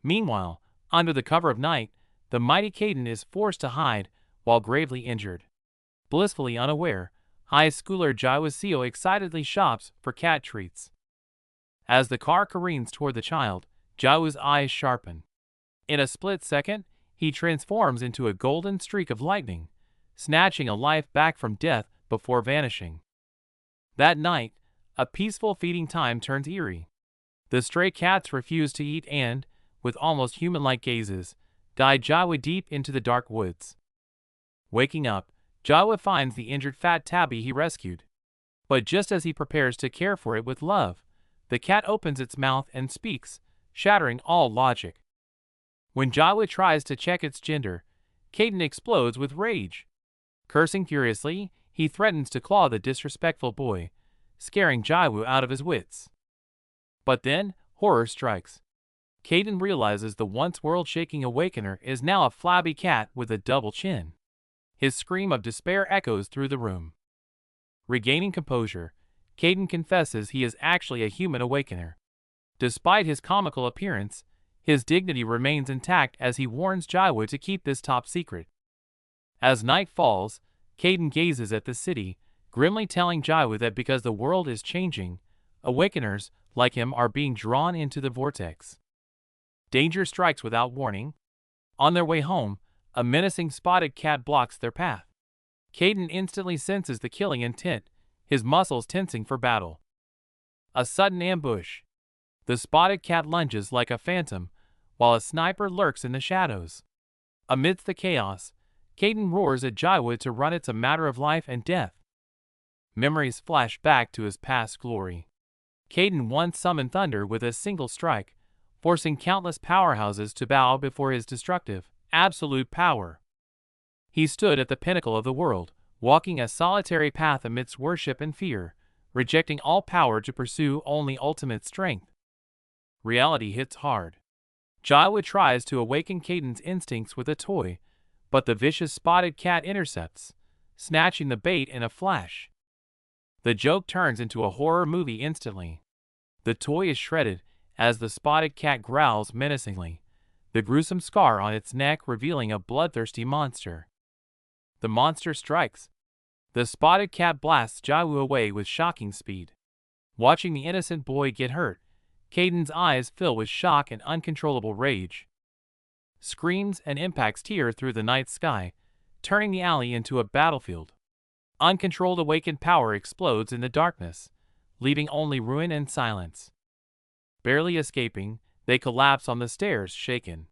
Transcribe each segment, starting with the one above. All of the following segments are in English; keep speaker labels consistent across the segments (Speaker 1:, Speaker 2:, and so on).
Speaker 1: Meanwhile, under the cover of night, the mighty Caden is forced to hide while gravely injured. Blissfully unaware, high schooler Jaewoo excitedly shops for cat treats. As the car careens toward the child, Jaewoo's eyes sharpen. In a split second, he transforms into a golden streak of lightning, snatching a life back from death before vanishing. That night, a peaceful feeding time turns eerie. The stray cats refuse to eat and, with almost human-like gazes, guide Jaewoo deep into the dark woods. Waking up, Jaewoo finds the injured fat tabby he rescued. But just as he prepares to care for it with love, the cat opens its mouth and speaks, shattering all logic. When Jaewoo tries to check its gender, Caden explodes with rage. Cursing furiously, he threatens to claw the disrespectful boy, scaring Jaewoo out of his wits. But then, horror strikes. Caden realizes the once world-shaking Awakener is now a flabby cat with a double chin. His scream of despair echoes through the room. Regaining composure, Caden confesses he is actually a human Awakener. Despite his comical appearance, his dignity remains intact as he warns Jaewoo to keep this top secret. As night falls, Caden gazes at the city, grimly telling Jaewoo that because the world is changing, Awakeners, like him, are being drawn into the vortex. Danger strikes without warning. On their way home, a menacing spotted cat blocks their path. Caden instantly senses the killing intent, his muscles tensing for battle. A sudden ambush. The spotted cat lunges like a phantom, while a sniper lurks in the shadows. Amidst the chaos, Caden roars at Jaewoo to run. It's a matter of life and death. Memories flash back to his past glory. Caden once summoned thunder with a single strike, forcing countless powerhouses to bow before his destructive, absolute power. He stood at the pinnacle of the world, walking a solitary path amidst worship and fear, rejecting all power to pursue only ultimate strength. Reality hits hard. Jaewoo tries to awaken Caden's instincts with a toy, but the vicious spotted cat intercepts, snatching the bait in a flash. The joke turns into a horror movie instantly. The toy is shredded as the spotted cat growls menacingly, the gruesome scar on its neck revealing a bloodthirsty monster. The monster strikes. The spotted cat blasts Jaewoo away with shocking speed. Watching the innocent boy get hurt, Caden's eyes fill with shock and uncontrollable rage. Screams and impacts tear through the night sky, turning the alley into a battlefield. Uncontrolled awakened power explodes in the darkness, leaving only ruin and silence. Barely escaping, they collapse on the stairs, shaken.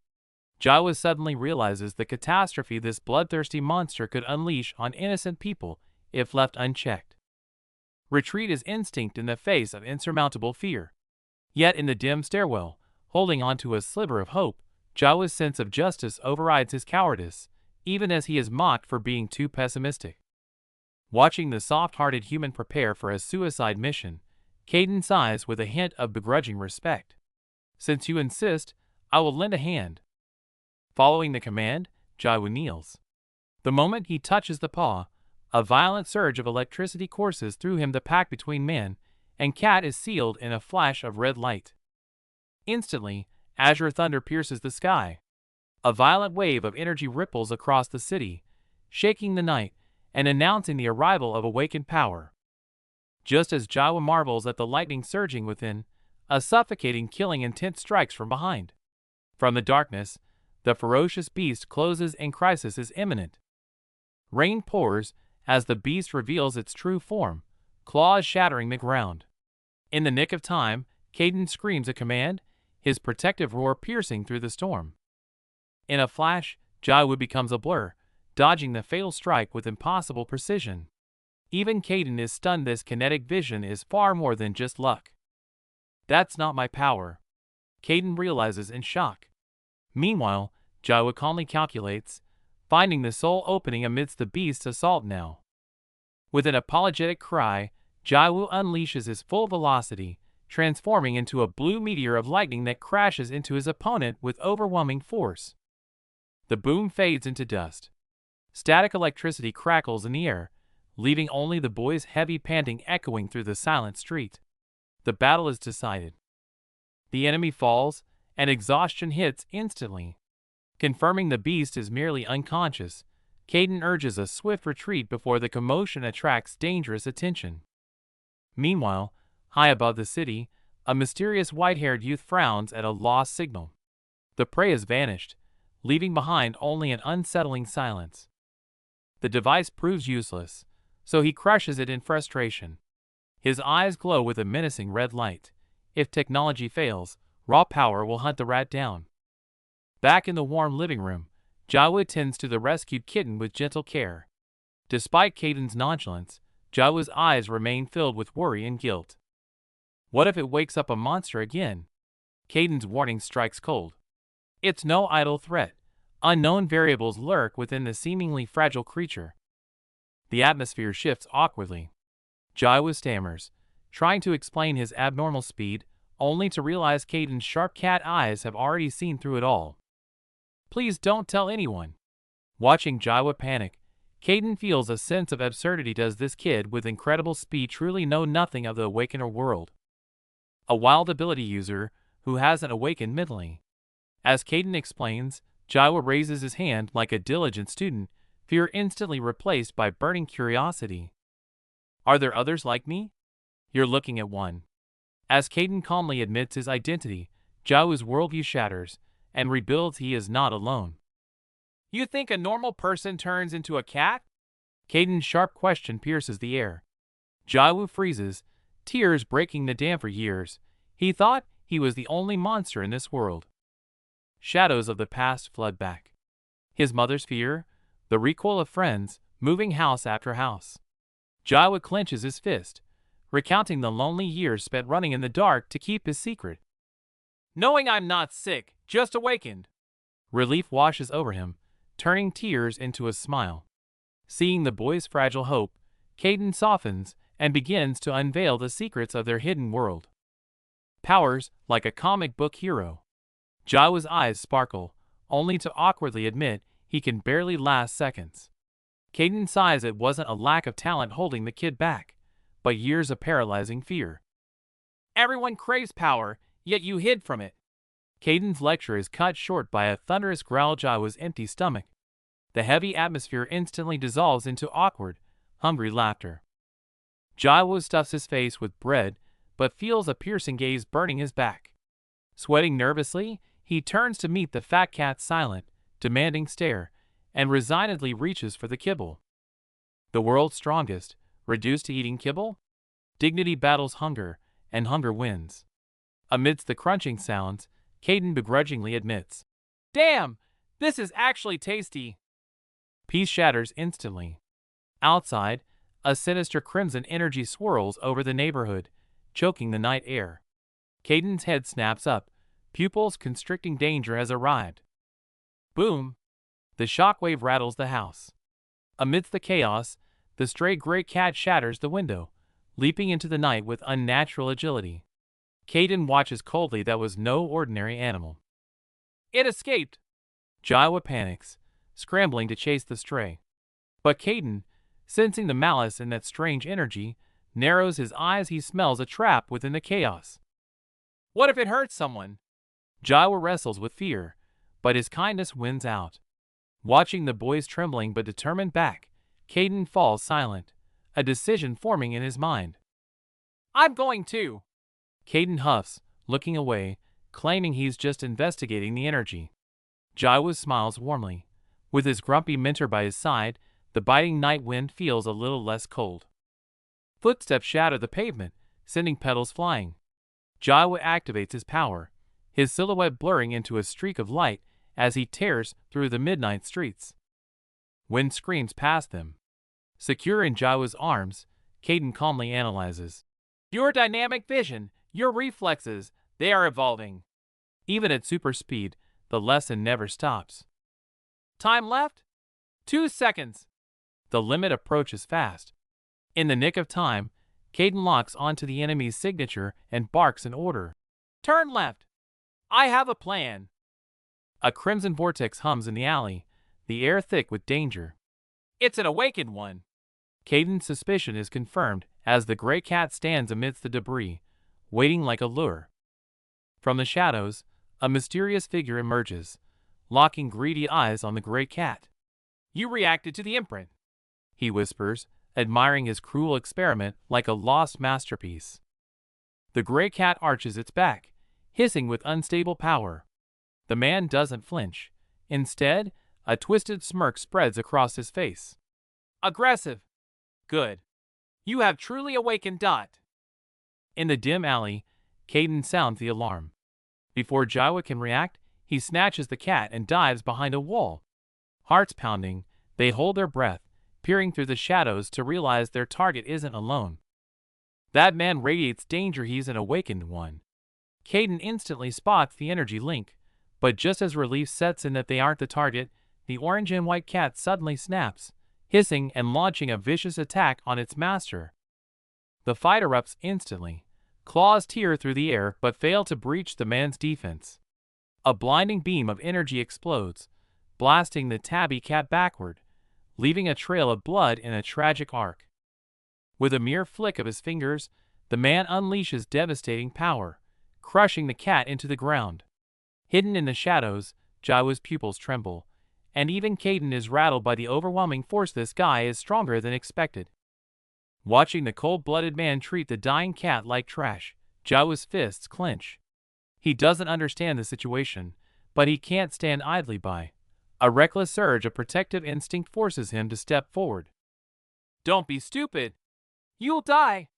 Speaker 1: Jaewoo suddenly realizes the catastrophe this bloodthirsty monster could unleash on innocent people if left unchecked. Retreat is instinct in the face of insurmountable fear. Yet in the dim stairwell, holding on to a sliver of hope, Jaewoo's sense of justice overrides his cowardice, even as he is mocked for being too pessimistic. Watching the soft-hearted human prepare for a suicide mission, Caden sighs with a hint of begrudging respect. Since you insist, I will lend a hand. Following the command, Jaewoo kneels. The moment he touches the paw, a violent surge of electricity courses through him. The pact between man and cat is sealed in a flash of red light. Instantly, azure thunder pierces the sky. A violent wave of energy ripples across the city, shaking the night and announcing the arrival of awakened power. Just as Jaewoo marvels at the lightning surging within, a suffocating killing intent strikes from behind. From the darkness, the ferocious beast closes and crisis is imminent. Rain pours as the beast reveals its true form, claws shattering the ground. In the nick of time, Caden screams a command, his protective roar piercing through the storm. In a flash, Jaewoo becomes a blur, dodging the fatal strike with impossible precision. Even Caden is stunned. This kinetic vision is far more than just luck. That's not my power, Caden realizes in shock. Meanwhile, Jaewoo calmly calculates, finding the sole opening amidst the beast's assault now. With an apologetic cry, Jaewoo unleashes his full velocity, transforming into a blue meteor of lightning that crashes into his opponent with overwhelming force. The boom fades into dust. Static electricity crackles in the air, leaving only the boy's heavy panting echoing through the silent street. The battle is decided. The enemy falls, and exhaustion hits instantly. Confirming the beast is merely unconscious, Caden urges a swift retreat before the commotion attracts dangerous attention. Meanwhile, high above the city, a mysterious white-haired youth frowns at a lost signal. The prey has vanished, leaving behind only an unsettling silence. The device proves useless, so he crushes it in frustration. His eyes glow with a menacing red light. If technology fails, raw power will hunt the rat down. Back in the warm living room, Jawa tends to the rescued kitten with gentle care. Despite Caden's nonchalance, Jawa's eyes remain filled with worry and guilt. What if it wakes up a monster again? Caden's warning strikes cold. It's no idle threat. Unknown variables lurk within the seemingly fragile creature. The atmosphere shifts awkwardly. Jawa stammers, trying to explain his abnormal speed, only to realize Caden's sharp cat eyes have already seen through it all. Please don't tell anyone. Watching Jawa panic, Caden feels a sense of absurdity. Does this kid with incredible speed truly know nothing of the Awakener world? A wild ability user who hasn't awakened mentally. As Caden explains, Jawa raises his hand like a diligent student, fear instantly replaced by burning curiosity. Are there others like me? You're looking at one. As Caden calmly admits his identity, Jawa's worldview shatters, and rebuilds. He is not alone. You think a normal person turns into a cat? Caden's sharp question pierces the air. Jawa freezes, tears breaking the dam. For years, he thought he was the only monster in this world. Shadows of the past flood back. His mother's fear, the recoil of friends, moving house after house. Jawa clenches his fist, recounting the lonely years spent running in the dark to keep his secret. Knowing I'm not sick, just awakened. Relief washes over him, turning tears into a smile. Seeing the boy's fragile hope, Caden softens and begins to unveil the secrets of their hidden world. Powers like a comic book hero. Jawa's eyes sparkle, only to awkwardly admit he can barely last seconds. Caden sighs. It wasn't a lack of talent holding the kid back, but years of paralyzing fear. Everyone craves power, yet you hid from it. Caden's lecture is cut short by a thunderous growl. Jawa's empty stomach. The heavy atmosphere instantly dissolves into awkward, hungry laughter. Jawa stuffs his face with bread, but feels a piercing gaze burning his back. Sweating nervously, he turns to meet the fat cat's silent, demanding stare, and resignedly reaches for the kibble. The world's strongest, reduced to eating kibble? Dignity battles hunger, and hunger wins. Amidst the crunching sounds, Caden begrudgingly admits, "Damn, this is actually tasty." Peace shatters instantly. Outside, a sinister crimson energy swirls over the neighborhood, choking the night air. Caden's head snaps up, pupils constricting. Danger has arrived. Boom! The shockwave rattles the house. Amidst the chaos, the stray gray cat shatters the window, leaping into the night with unnatural agility. Caden watches coldly. That was no ordinary animal. It escaped! Jawa panics, scrambling to chase the stray. But Caden, sensing the malice in that strange energy, narrows his eyes. He smells a trap within the chaos. What if it hurts someone? Jawa wrestles with fear, but his kindness wins out. Watching the boy's trembling but determined back, Caden falls silent, a decision forming in his mind. I'm going too. Caden huffs, looking away, claiming he's just investigating the energy. Jawa smiles warmly. With his grumpy mentor by his side, the biting night wind feels a little less cold. Footsteps shatter the pavement, sending petals flying. Jawa activates his power, his silhouette blurring into a streak of light as he tears through the midnight streets. Wind screams past them. Secure in Jawa's arms, Caden calmly analyzes. Your dynamic vision, your reflexes, they are evolving. Even at super speed, the lesson never stops. Time left? 2 seconds. The limit approaches fast. In the nick of time, Caden locks onto the enemy's signature and barks an order. Turn left. I have a plan. A crimson vortex hums in the alley, the air thick with danger. It's an awakened one. Caden's suspicion is confirmed as the gray cat stands amidst the debris, waiting like a lure. From the shadows, a mysterious figure emerges, locking greedy eyes on the gray cat. "You reacted to the imprint," he whispers, admiring his cruel experiment like a lost masterpiece. The gray cat arches its back, hissing with unstable power. The man doesn't flinch. Instead, a twisted smirk spreads across his face. "Aggressive. Good. You have truly awakened. Dot." In the dim alley, Caden sounds the alarm. Before Jawa can react, he snatches the cat and dives behind a wall. Hearts pounding, they hold their breath, peering through the shadows to realize their target isn't alone. That man radiates danger. He's an awakened one. Caden instantly spots the energy link, but just as relief sets in that they aren't the target, the orange and white cat suddenly snaps, hissing and launching a vicious attack on its master. The fight erupts instantly. Claws tear through the air but fail to breach the man's defense. A blinding beam of energy explodes, blasting the tabby cat backward, leaving a trail of blood in a tragic arc. With a mere flick of his fingers, the man unleashes devastating power, crushing the cat into the ground. Hidden in the shadows, Jawa's pupils tremble, and even Caden is rattled by the overwhelming force. This guy is stronger than expected. Watching the cold-blooded man treat the dying cat like trash, Jawa's fists clench. He doesn't understand the situation, but he can't stand idly by. A reckless surge of protective instinct forces him to step forward. "Don't be stupid! You'll die!"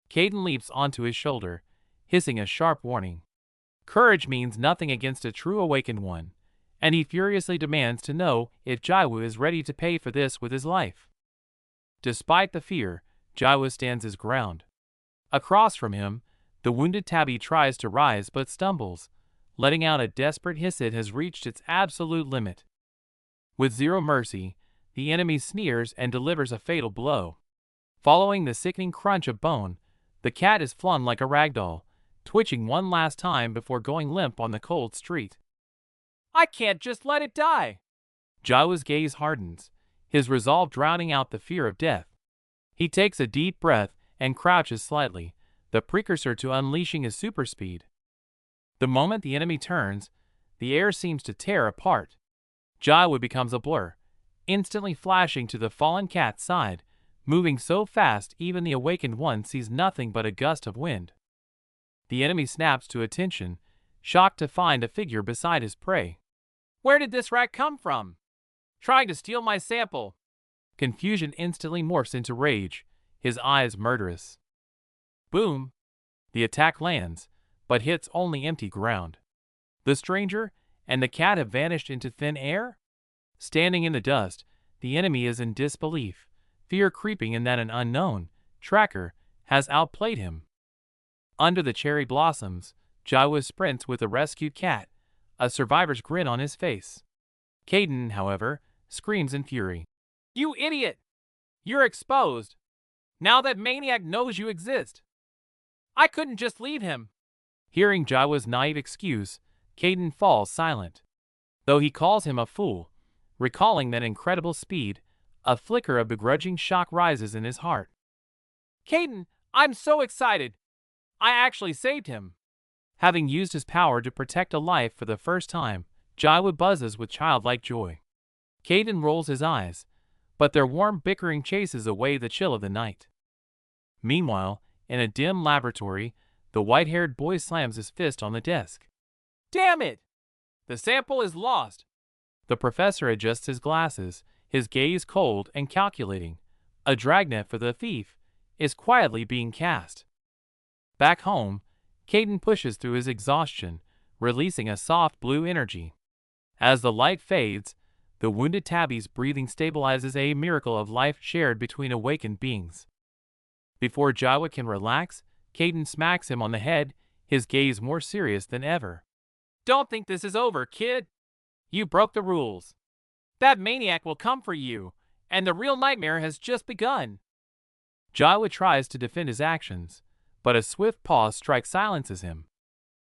Speaker 1: Caden leaps onto his shoulder, hissing a sharp warning. Courage means nothing against a true awakened one, and he furiously demands to know if Jawa is ready to pay for this with his life. Despite the fear, Jawa stands his ground. Across from him, the wounded tabby tries to rise but stumbles, letting out a desperate hiss. It has reached its absolute limit. With zero mercy, the enemy sneers and delivers a fatal blow. Following the sickening crunch of bone, the cat is flung like a ragdoll, twitching one last time before going limp on the cold street. "I can't just let it die!" Jawa's gaze hardens, his resolve drowning out the fear of death. He takes a deep breath and crouches slightly, the precursor to unleashing his super speed. The moment the enemy turns, the air seems to tear apart. Jawa becomes a blur, instantly flashing to the fallen cat's side, moving so fast even the awakened one sees nothing but a gust of wind. The enemy snaps to attention, shocked to find a figure beside his prey. "Where did this rat come from? Trying to steal my sample!" Confusion instantly morphs into rage, his eyes murderous. Boom! The attack lands, but hits only empty ground. The stranger and the cat have vanished into thin air? Standing in the dust, the enemy is in disbelief, fear creeping in that an unknown tracker has outplayed him. Under the cherry blossoms, Jawa sprints with the rescued cat, a survivor's grin on his face. Caden, however, screams in fury. "You idiot! You're exposed! Now that maniac knows you exist! I couldn't just leave him!" Hearing Jawa's naive excuse, Caden falls silent. Though he calls him a fool, recalling that incredible speed, a flicker of begrudging shock rises in his heart. "Caden, I'm so excited! I actually saved him!" Having used his power to protect a life for the first time, Jawa buzzes with childlike joy. Caden rolls his eyes, but their warm bickering chases away the chill of the night. Meanwhile, in a dim laboratory, the white-haired boy slams his fist on the desk. "Damn it! The sample is lost!" The professor adjusts his glasses, his gaze cold and calculating. A dragnet for the thief is quietly being cast. Back home, Caden pushes through his exhaustion, releasing a soft blue energy. As the light fades, the wounded tabby's breathing stabilizes, a miracle of life shared between awakened beings. Before Jawa can relax, Caden smacks him on the head, his gaze more serious than ever. "Don't think this is over, kid. You broke the rules. That maniac will come for you, and the real nightmare has just begun." Jawa tries to defend his actions, but a swift pause strike silences him.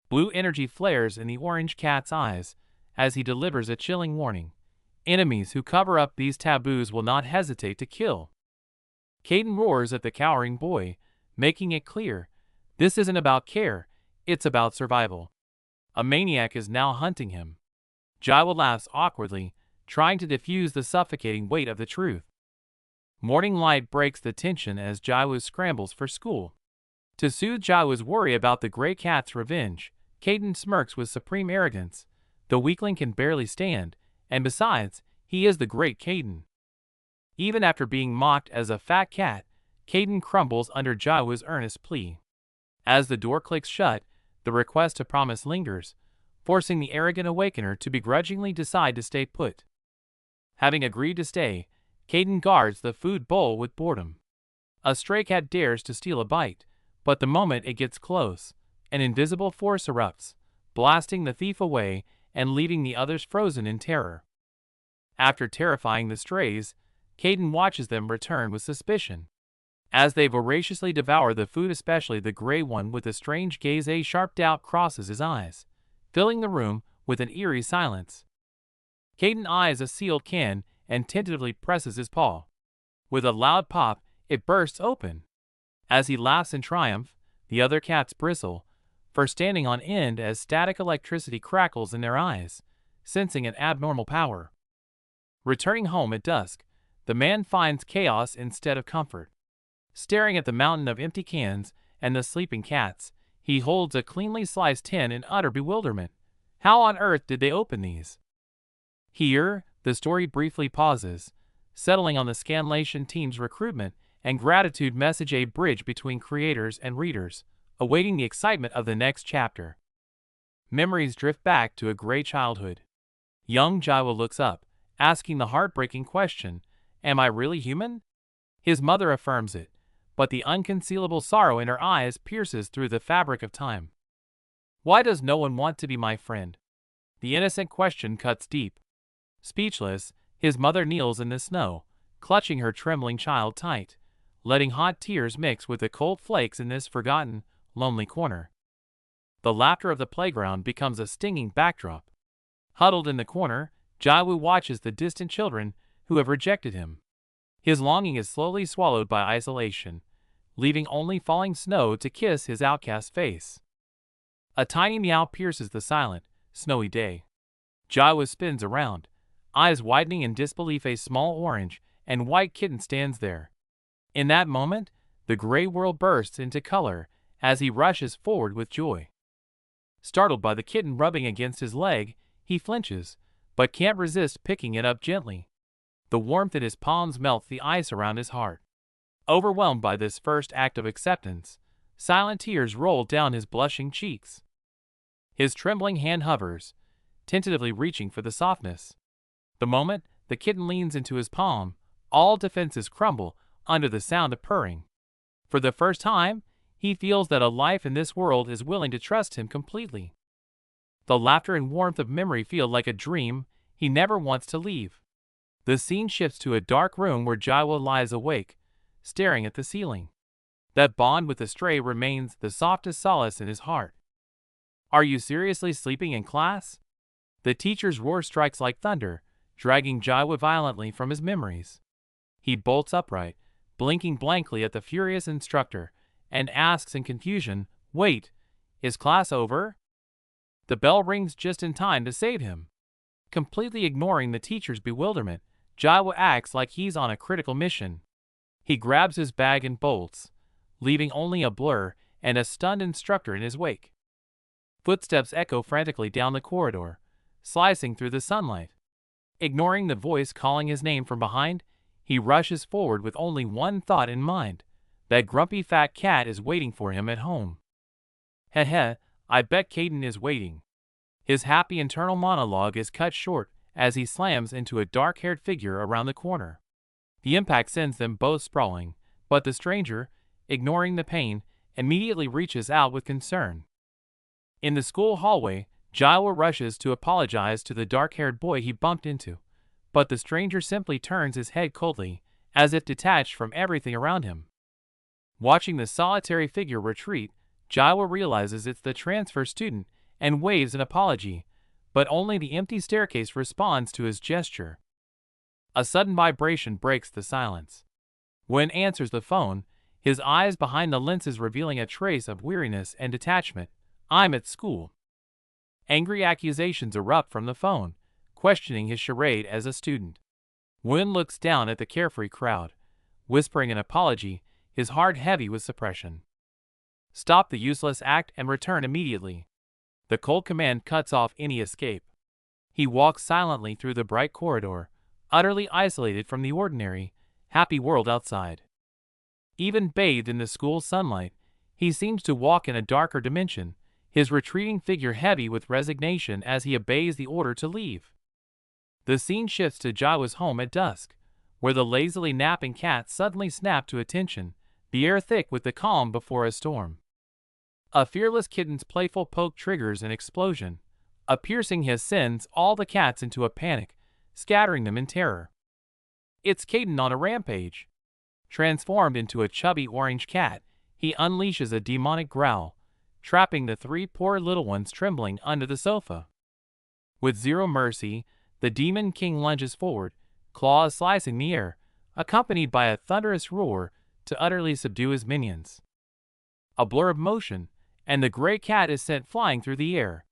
Speaker 1: Blue energy flares in the orange cat's eyes as he delivers a chilling warning. Enemies who cover up these taboos will not hesitate to kill. Caden roars at the cowering boy, making it clear, this isn't about care, it's about survival. A maniac is now hunting him. Jawa laughs awkwardly, trying to diffuse the suffocating weight of the truth. Morning light breaks the tension as Jawa scrambles for school. To soothe Jawa's worry about the gray cat's revenge, Caden smirks with supreme arrogance. The weakling can barely stand, and besides, he is the great Caden. Even after being mocked as a fat cat, Caden crumbles under Jawa's earnest plea. As the door clicks shut, the request to promise lingers, forcing the arrogant Awakener to begrudgingly decide to stay put. Having agreed to stay, Caden guards the food bowl with boredom. A stray cat dares to steal a bite, but the moment it gets close, an invisible force erupts, blasting the thief away and leaving the others frozen in terror. After terrifying the strays, Caden watches them return with suspicion. As they voraciously devour the food, especially the gray one with a strange gaze, a sharp doubt crosses his eyes, filling the room with an eerie silence. Caden eyes a sealed can and tentatively presses his paw. With a loud pop, it bursts open. As he laughs in triumph, the other cats bristle, for standing on end as static electricity crackles in their eyes, sensing an abnormal power. Returning home at dusk, the man finds chaos instead of comfort. Staring at the mountain of empty cans and the sleeping cats, he holds a cleanly sliced tin in utter bewilderment. How on earth did they open these? Here, the story briefly pauses, settling on the Scanlation team's recruitment and gratitude message, a bridge between creators and readers, awaiting the excitement of the next chapter. Memories drift back to a gray childhood. Young Jawa looks up, asking the heartbreaking question, "Am I really human?" His mother affirms it, but the unconcealable sorrow in her eyes pierces through the fabric of time. Why does no one want to be my friend? The innocent question cuts deep. Speechless, his mother kneels in the snow, clutching her trembling child tight, letting hot tears mix with the cold flakes in this forgotten, lonely corner. The laughter of the playground becomes a stinging backdrop. Huddled in the corner, Jawu watches the distant children who have rejected him. His longing is slowly swallowed by isolation, leaving only falling snow to kiss his outcast face. A tiny meow pierces the silent, snowy day. Jawa spins around, eyes widening in disbelief. A small orange and white kitten stands there. In that moment, the gray world bursts into color as he rushes forward with joy. Startled by the kitten rubbing against his leg, he flinches, but can't resist picking it up gently. The warmth in his palms melts the ice around his heart. Overwhelmed by this first act of acceptance, silent tears roll down his blushing cheeks. His trembling hand hovers, tentatively reaching for the softness. The moment the kitten leans into his palm, all defenses crumble under the sound of purring. For the first time, he feels that a life in this world is willing to trust him completely. The laughter and warmth of memory feel like a dream he never wants to leave. The scene shifts to a dark room where Jawa lies awake, staring at the ceiling. That bond with the stray remains the softest solace in his heart. Are you seriously sleeping in class? The teacher's roar strikes like thunder, dragging Jawa violently from his memories. He bolts upright, blinking blankly at the furious instructor, and asks in confusion, "Wait, is class over?" The bell rings just in time to save him. Completely ignoring the teacher's bewilderment, Jawa acts like he's on a critical mission. He grabs his bag and bolts, leaving only a blur and a stunned instructor in his wake. Footsteps echo frantically down the corridor, slicing through the sunlight. Ignoring the voice calling his name from behind, he rushes forward with only one thought in mind: that grumpy fat cat is waiting for him at home. Heh, I bet Caden is waiting. His happy internal monologue is cut short as he slams into a dark-haired figure around the corner. The impact sends them both sprawling, but the stranger, ignoring the pain, immediately reaches out with concern. In the school hallway, Jawa rushes to apologize to the dark-haired boy he bumped into, but the stranger simply turns his head coldly, as if detached from everything around him. Watching the solitary figure retreat, Jawa realizes it's the transfer student and waves an apology, but only the empty staircase responds to his gesture. A sudden vibration breaks the silence. Wen answers the phone, his eyes behind the lenses revealing a trace of weariness and detachment. "I'm at school." Angry accusations erupt from the phone, questioning his charade as a student. Win looks down at the carefree crowd, whispering an apology, his heart heavy with suppression. Stop the useless act and return immediately. The cold command cuts off any escape. He walks silently through the bright corridor, utterly isolated from the ordinary, happy world outside. Even bathed in the school sunlight, he seems to walk in a darker dimension, his retreating figure heavy with resignation as he obeys the order to leave. The scene shifts to Jawa's home at dusk, where the lazily napping cat suddenly snapped to attention, the air thick with the calm before a storm. A fearless kitten's playful poke triggers an explosion. A piercing hiss sends all the cats into a panic, scattering them in terror. It's Caden on a rampage. Transformed into a chubby orange cat, he unleashes a demonic growl, trapping the three poor little ones trembling under the sofa. With zero mercy, the Demon King lunges forward, claws slicing the air, accompanied by a thunderous roar to utterly subdue his minions. A blur of motion, and the gray cat is sent flying through the air.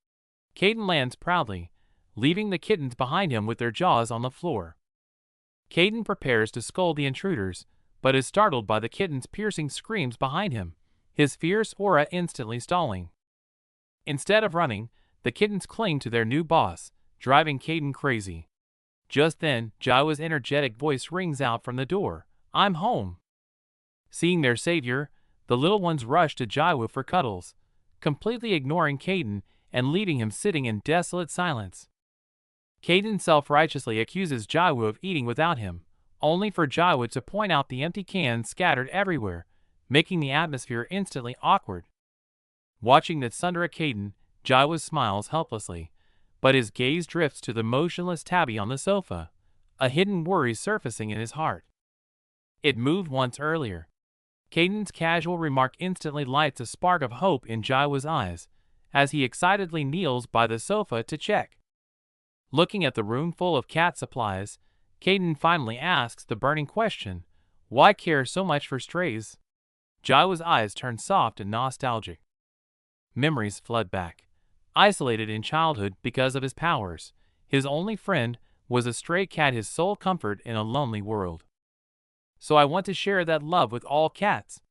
Speaker 1: Caden lands proudly, leaving the kittens behind him with their jaws on the floor. Caden prepares to scold the intruders, but is startled by the kitten's piercing screams behind him, his fierce aura instantly stalling. Instead of running, the kittens cling to their new boss, driving Caden crazy. Just then, Jawa's energetic voice rings out from the door, "I'm home." Seeing their savior, the little ones rush to Jawa for cuddles, completely ignoring Caden and leaving him sitting in desolate silence. Caden self-righteously accuses Jawa of eating without him, only for Jawa to point out the empty cans scattered everywhere, making the atmosphere instantly awkward. Watching the tsundere Caden, Jawa smiles helplessly, but his gaze drifts to the motionless tabby on the sofa, a hidden worry surfacing in his heart. It moved once earlier. Caden's casual remark instantly lights a spark of hope in Jawa's eyes, as he excitedly kneels by the sofa to check. Looking at the room full of cat supplies, Caden finally asks the burning question, why care so much for strays? Jawa's eyes turn soft and nostalgic. Memories flood back. Isolated in childhood because of his powers, his only friend was a stray cat, his sole comfort in a lonely world. So I want to share that love with all cats.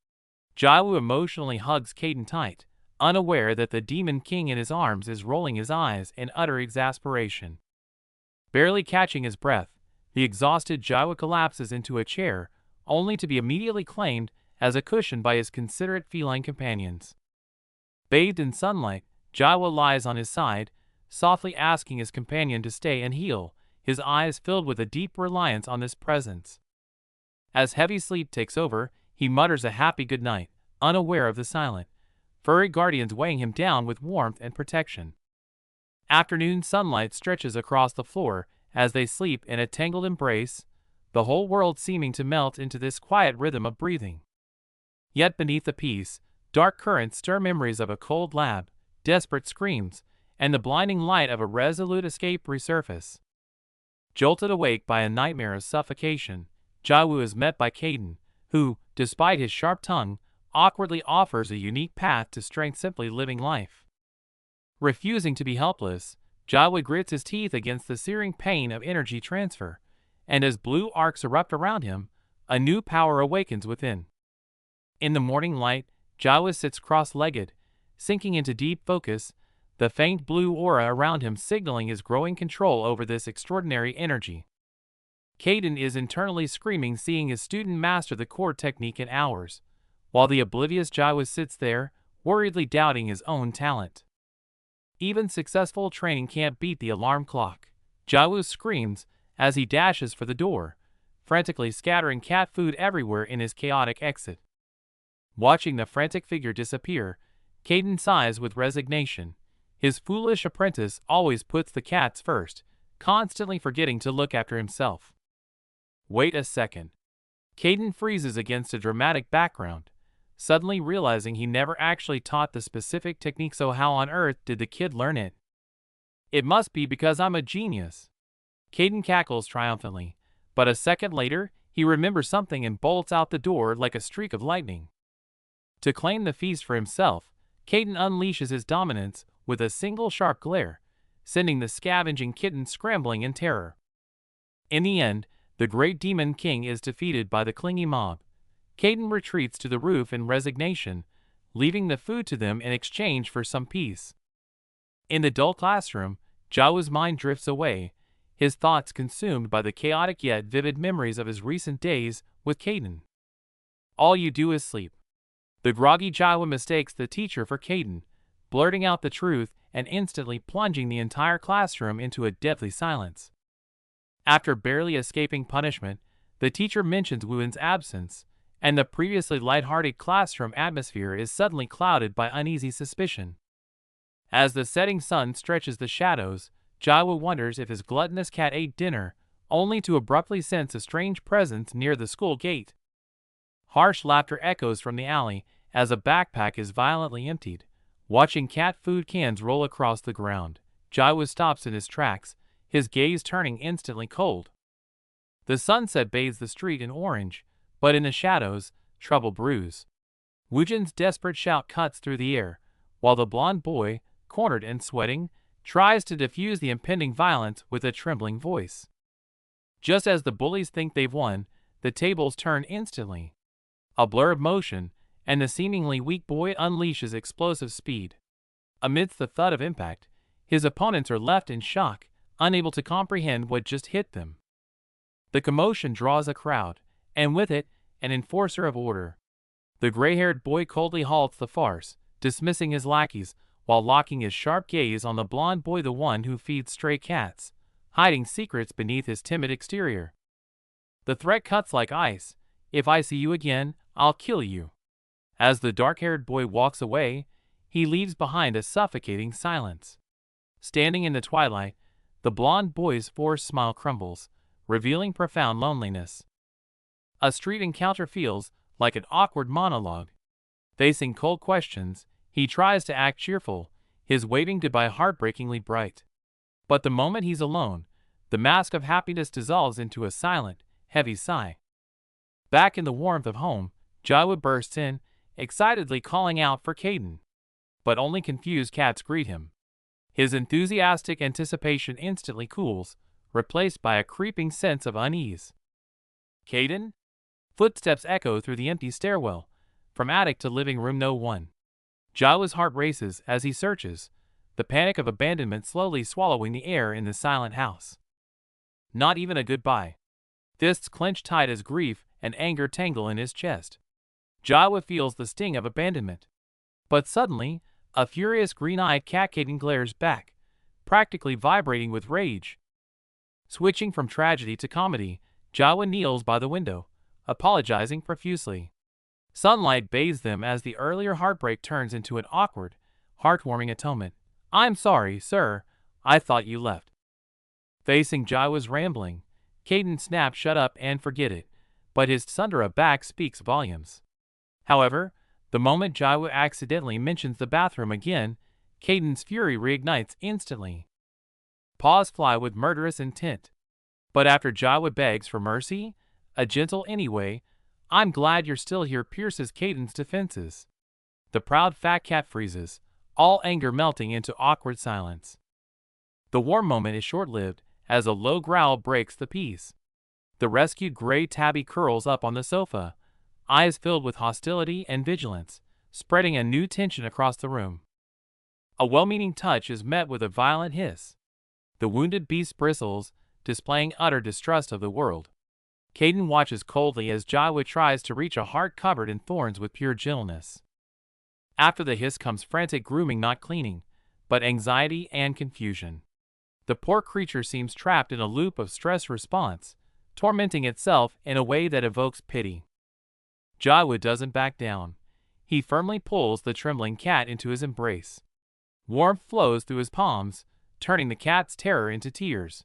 Speaker 1: Jawa emotionally hugs Caden tight, unaware that the Demon King in his arms is rolling his eyes in utter exasperation. Barely catching his breath, the exhausted Jawa collapses into a chair, only to be immediately claimed as a cushion by his considerate feline companions. Bathed in sunlight, Jawa lies on his side, softly asking his companion to stay and heal, his eyes filled with a deep reliance on this presence. As heavy sleep takes over, he mutters a happy goodnight, unaware of the silent, furry guardians weighing him down with warmth and protection. Afternoon sunlight stretches across the floor as they sleep in a tangled embrace, the whole world seeming to melt into this quiet rhythm of breathing. Yet beneath the peace, dark currents stir memories of a cold lab, desperate screams, and the blinding light of a resolute escape resurface. Jolted awake by a nightmare of suffocation, Jawa is met by Caden, who, despite his sharp tongue, awkwardly offers a unique path to strength, simply living life. Refusing to be helpless, Jawa grits his teeth against the searing pain of energy transfer, and as blue arcs erupt around him, a new power awakens within. In the morning light, Jawa sits cross-legged, sinking into deep focus, the faint blue aura around him signaling his growing control over this extraordinary energy. Caden is internally screaming, seeing his student master the core technique in hours, while the oblivious Jawa sits there, worriedly doubting his own talent. Even successful training can't beat the alarm clock. Jawa screams as he dashes for the door, frantically scattering cat food everywhere in his chaotic exit. Watching the frantic figure disappear, Caden sighs with resignation. His foolish apprentice always puts the cats first, constantly forgetting to look after himself. Wait a second. Caden freezes against a dramatic background, suddenly realizing he never actually taught the specific technique, so how on earth did the kid learn it? It must be because I'm a genius. Caden cackles triumphantly, but a second later, he remembers something and bolts out the door like a streak of lightning. To claim the feast for himself, Caden unleashes his dominance with a single sharp glare, sending the scavenging kitten scrambling in terror. In the end, the great demon king is defeated by the clingy mob. Caden retreats to the roof in resignation, leaving the food to them in exchange for some peace. In the dull classroom, Jawo's mind drifts away, his thoughts consumed by the chaotic yet vivid memories of his recent days with Caden. All you do is sleep. The groggy Jawo mistakes the teacher for Caden, blurting out the truth and instantly plunging the entire classroom into a deathly silence. After barely escaping punishment, the teacher mentions Wuen's absence, and the previously light-hearted classroom atmosphere is suddenly clouded by uneasy suspicion. As the setting sun stretches the shadows, Jawo wonders if his gluttonous cat ate dinner, only to abruptly sense a strange presence near the school gate. Harsh laughter echoes from the alley as a backpack is violently emptied. Watching cat food cans roll across the ground, Jawo stops in his tracks, his gaze turning instantly cold. The sunset bathes the street in orange, but in the shadows, trouble brews. Wujin's desperate shout cuts through the air, while the blond boy, cornered and sweating, tries to defuse the impending violence with a trembling voice. Just as the bullies think they've won, the tables turn instantly. A blur of motion, and the seemingly weak boy unleashes explosive speed. Amidst the thud of impact, his opponents are left in shock, unable to comprehend what just hit them. The commotion draws a crowd, and with it, an enforcer of order. The gray-haired boy coldly halts the farce, dismissing his lackeys, while locking his sharp gaze on the blond boy, the one who feeds stray cats, hiding secrets beneath his timid exterior. The threat cuts like ice. If I see you again, I'll kill you. As the dark-haired boy walks away, he leaves behind a suffocating silence. Standing in the twilight, the blond boy's forced smile crumbles, revealing profound loneliness. A street encounter feels like an awkward monologue. Facing cold questions, he tries to act cheerful, his waving goodbye heartbreakingly bright. But the moment he's alone, the mask of happiness dissolves into a silent, heavy sigh. Back in the warmth of home, Jawo bursts in, excitedly calling out for Caden. But only confused cats greet him. His enthusiastic anticipation instantly cools, replaced by a creeping sense of unease. Caden? Footsteps echo through the empty stairwell, from attic to living room no. 1. Jawo's heart races as he searches, the panic of abandonment slowly swallowing the air in the silent house. Not even a goodbye. Fists clench tight as grief and anger tangle in his chest. Jawo feels the sting of abandonment. But suddenly, a furious green-eyed cat Caden glares back, practically vibrating with rage. Switching from tragedy to comedy, Jawo kneels by the window, apologizing profusely. Sunlight bathes them as the earlier heartbreak turns into an awkward, heartwarming atonement. I'm sorry, sir. I thought you left. Facing Jawo's rambling, Caden snaps shut up and forget it, but his tsundere back speaks volumes. However, the moment Jawo accidentally mentions the bathroom again, Caden's fury reignites instantly. Paws fly with murderous intent. But after Jawo begs for mercy, a gentle anyway, I'm glad you're still here pierces Caden's defenses. The proud fat cat freezes, all anger melting into awkward silence. The warm moment is short-lived, as a low growl breaks the peace. The rescued gray tabby curls up on the sofa, eyes filled with hostility and vigilance, spreading a new tension across the room. A well-meaning touch is met with a violent hiss. The wounded beast bristles, displaying utter distrust of the world. Caden watches coldly as Jawo tries to reach a heart covered in thorns with pure gentleness. After the hiss comes frantic grooming, not cleaning, but anxiety and confusion. The poor creature seems trapped in a loop of stress response, tormenting itself in a way that evokes pity. Jawo doesn't back down. He firmly pulls the trembling cat into his embrace. Warmth flows through his palms, turning the cat's terror into tears.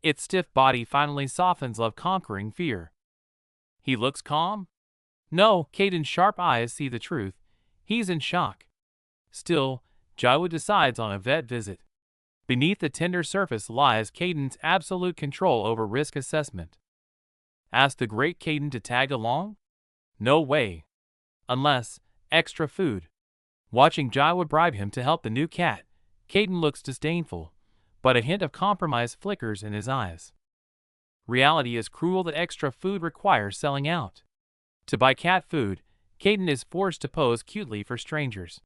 Speaker 1: Its stiff body finally softens love-conquering fear. He looks calm? No, Caden's sharp eyes see the truth. He's in shock. Still, Jawo decides on a vet visit. Beneath the tender surface lies Caden's absolute control over risk assessment. Ask the great Caden to tag along? No way. Unless, extra food. Watching Jawo bribe him to help the new cat, Caden looks disdainful, but a hint of compromise flickers in his eyes. Reality is cruel that extra food requires selling out. To buy cat food, Caden is forced to pose cutely for strangers.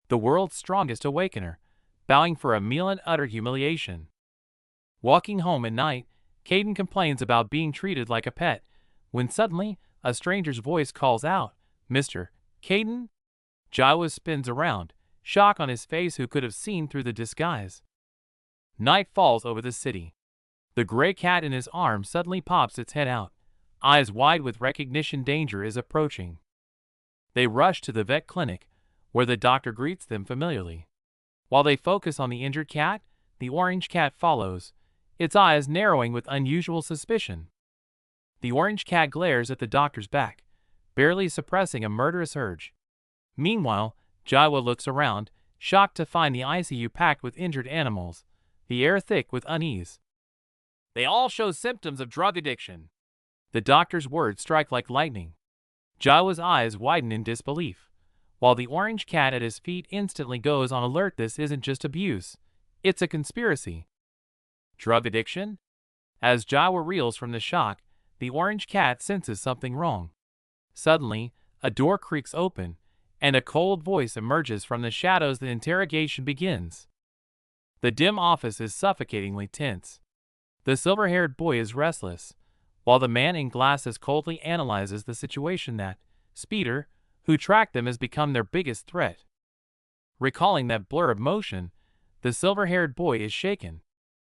Speaker 1: The world's strongest awakener, bowing for a meal in utter humiliation. Walking home at night, Caden complains about being treated like a pet, when suddenly, a stranger's voice calls out, "Mr. Caden?" Jawa spins around, shock on his face who could have seen through the disguise. Night falls over the city. The gray cat in his arms suddenly pops its head out, eyes wide with recognition danger is approaching. They rush to the vet clinic, where the doctor greets them familiarly. While they focus on the injured cat, the orange cat follows, its eyes narrowing with unusual suspicion. The orange cat glares at the doctor's back, barely suppressing a murderous urge. Meanwhile, Jawa looks around, shocked to find the ICU packed with injured animals, the air thick with unease. They all show symptoms of drug addiction. The doctor's words strike like lightning. Jawa's eyes widen in disbelief, while the orange cat at his feet instantly goes on alert. This isn't just abuse, it's a conspiracy. Drug addiction? As Jawa reels from the shock, the orange cat senses something wrong. Suddenly, a door creaks open, and a cold voice emerges from the shadows. The interrogation begins. The dim office is suffocatingly tense. The silver-haired boy is restless, while the man in glasses coldly analyzes the situation. That speeder, who tracked them, has become their biggest threat. Recalling that blur of motion, the silver-haired boy is shaken.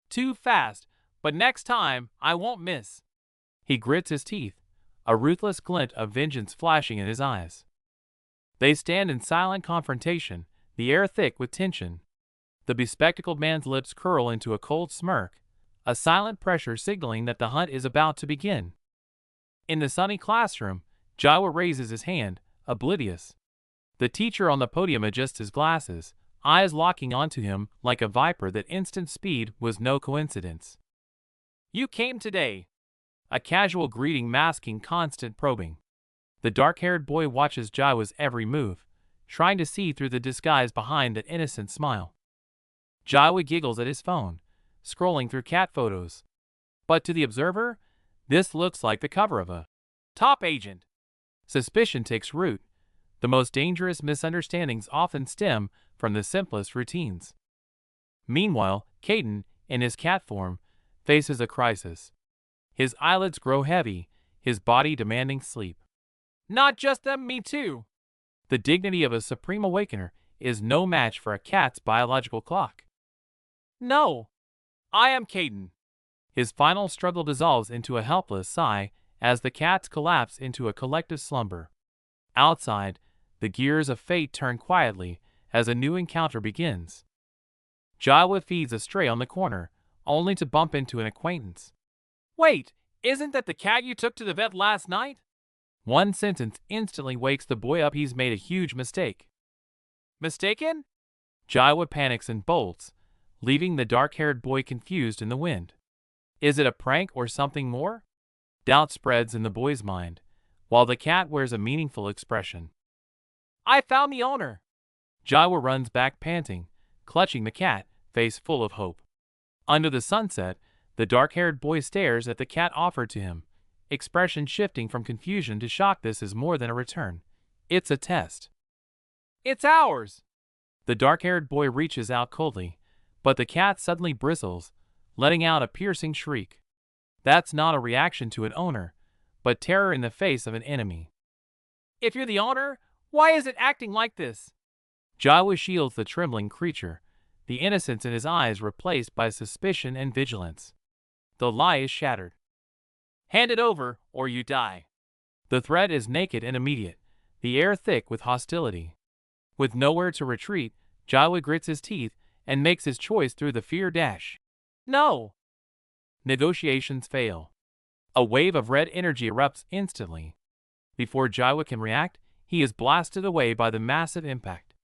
Speaker 1: Too fast, but next time I won't miss. He grits his teeth, a ruthless glint of vengeance flashing in his eyes. They stand in silent confrontation, the air thick with tension. The bespectacled man's lips curl into a cold smirk, a silent pressure signaling that the hunt is about to begin. In the sunny classroom, Jawa raises his hand, oblivious. The teacher on the podium adjusts his glasses, eyes locking onto him like a viper. That instant speed was no coincidence. "You came today." A casual greeting masking constant probing. The dark-haired boy watches Jawa's every move, trying to see through the disguise behind that innocent smile. Jawa giggles at his phone, scrolling through cat photos. But to the observer, this looks like the cover of a top agent. Suspicion takes root. The most dangerous misunderstandings often stem from the simplest routines. Meanwhile, Caden, in his cat form, faces a crisis. His eyelids grow heavy, his body demanding sleep. "Not just them, me too." The dignity of a supreme awakener is no match for a cat's biological clock. "No, I am Caden." His final struggle dissolves into a helpless sigh as the cats collapse into a collective slumber. Outside, the gears of fate turn quietly as a new encounter begins. Jawa feeds a stray on the corner, only to bump into an acquaintance. "Wait, isn't that the cat you took to the vet last night?" One sentence instantly wakes the boy up. He's made a huge mistake. "Mistaken?" Jawa panics and bolts, leaving the dark-haired boy confused in the wind. Is it a prank or something more? Doubt spreads in the boy's mind, while the cat wears a meaningful expression. "I found the owner." Jawa runs back panting, clutching the cat, face full of hope. Under the sunset, the dark-haired boy stares at the cat offered to him, expression shifting from confusion to shock. This is more than a return. It's a test. "It's ours." The dark-haired boy reaches out coldly, but the cat suddenly bristles, letting out a piercing shriek. That's not a reaction to an owner, but terror in the face of an enemy. "If you're the owner, why is it acting like this?" Jawa shields the trembling creature, the innocence in his eyes replaced by suspicion and vigilance. The lie is shattered. "Hand it over, or you die." The threat is naked and immediate, the air thick with hostility. With nowhere to retreat, Jawa grits his teeth and makes his choice through the fear dash. "No." Negotiations fail. A wave of red energy erupts instantly. Before Jawa can react, he is blasted away by the massive impact.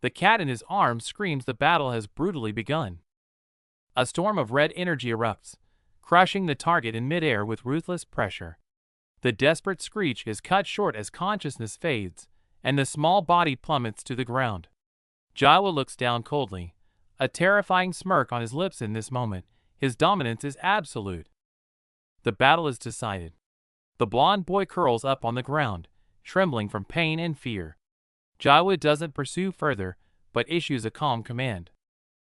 Speaker 1: The cat in his arms screams. The battle has brutally begun. A storm of red energy erupts, crushing the target in midair with ruthless pressure. The desperate screech is cut short as consciousness fades, and the small body plummets to the ground. Jawa looks down coldly, a terrifying smirk on his lips in this moment. His dominance is absolute. The battle is decided. The blonde boy curls up on the ground, trembling from pain and fear. Jawa doesn't pursue further, but issues a calm command.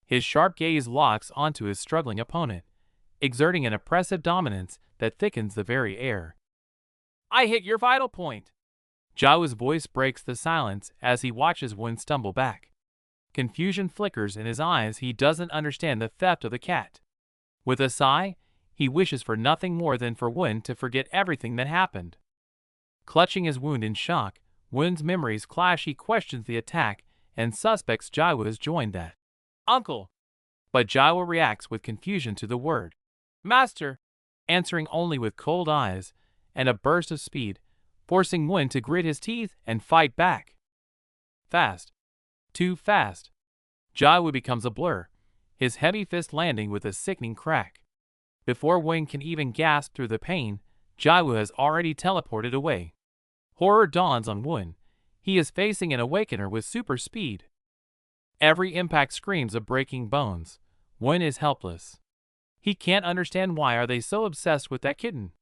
Speaker 1: His sharp gaze locks onto his struggling opponent, exerting an oppressive dominance that thickens the very air. I hit your vital point. Jawa's voice breaks the silence as he watches Wen stumble back. Confusion flickers in his eyes. He doesn't understand the theft of the cat. With a sigh, he wishes for nothing more than for Wen to forget everything that happened. Clutching his wound in shock, Wen's memories clash. He questions the attack and suspects Jawa has joined that. Uncle! But Jawa reacts with confusion to the word. Master! Answering only with cold eyes and a burst of speed, forcing Wen to grit his teeth and fight back. Fast. Too fast. Jawa becomes a blur, his heavy fist landing with a sickening crack. Before Wen can even gasp through the pain, Jawa has already teleported away. Horror dawns on Wen. He is facing an Awakener with super speed. Every impact screams of breaking bones. Wen is helpless. He can't understand why are they so obsessed with that kitten.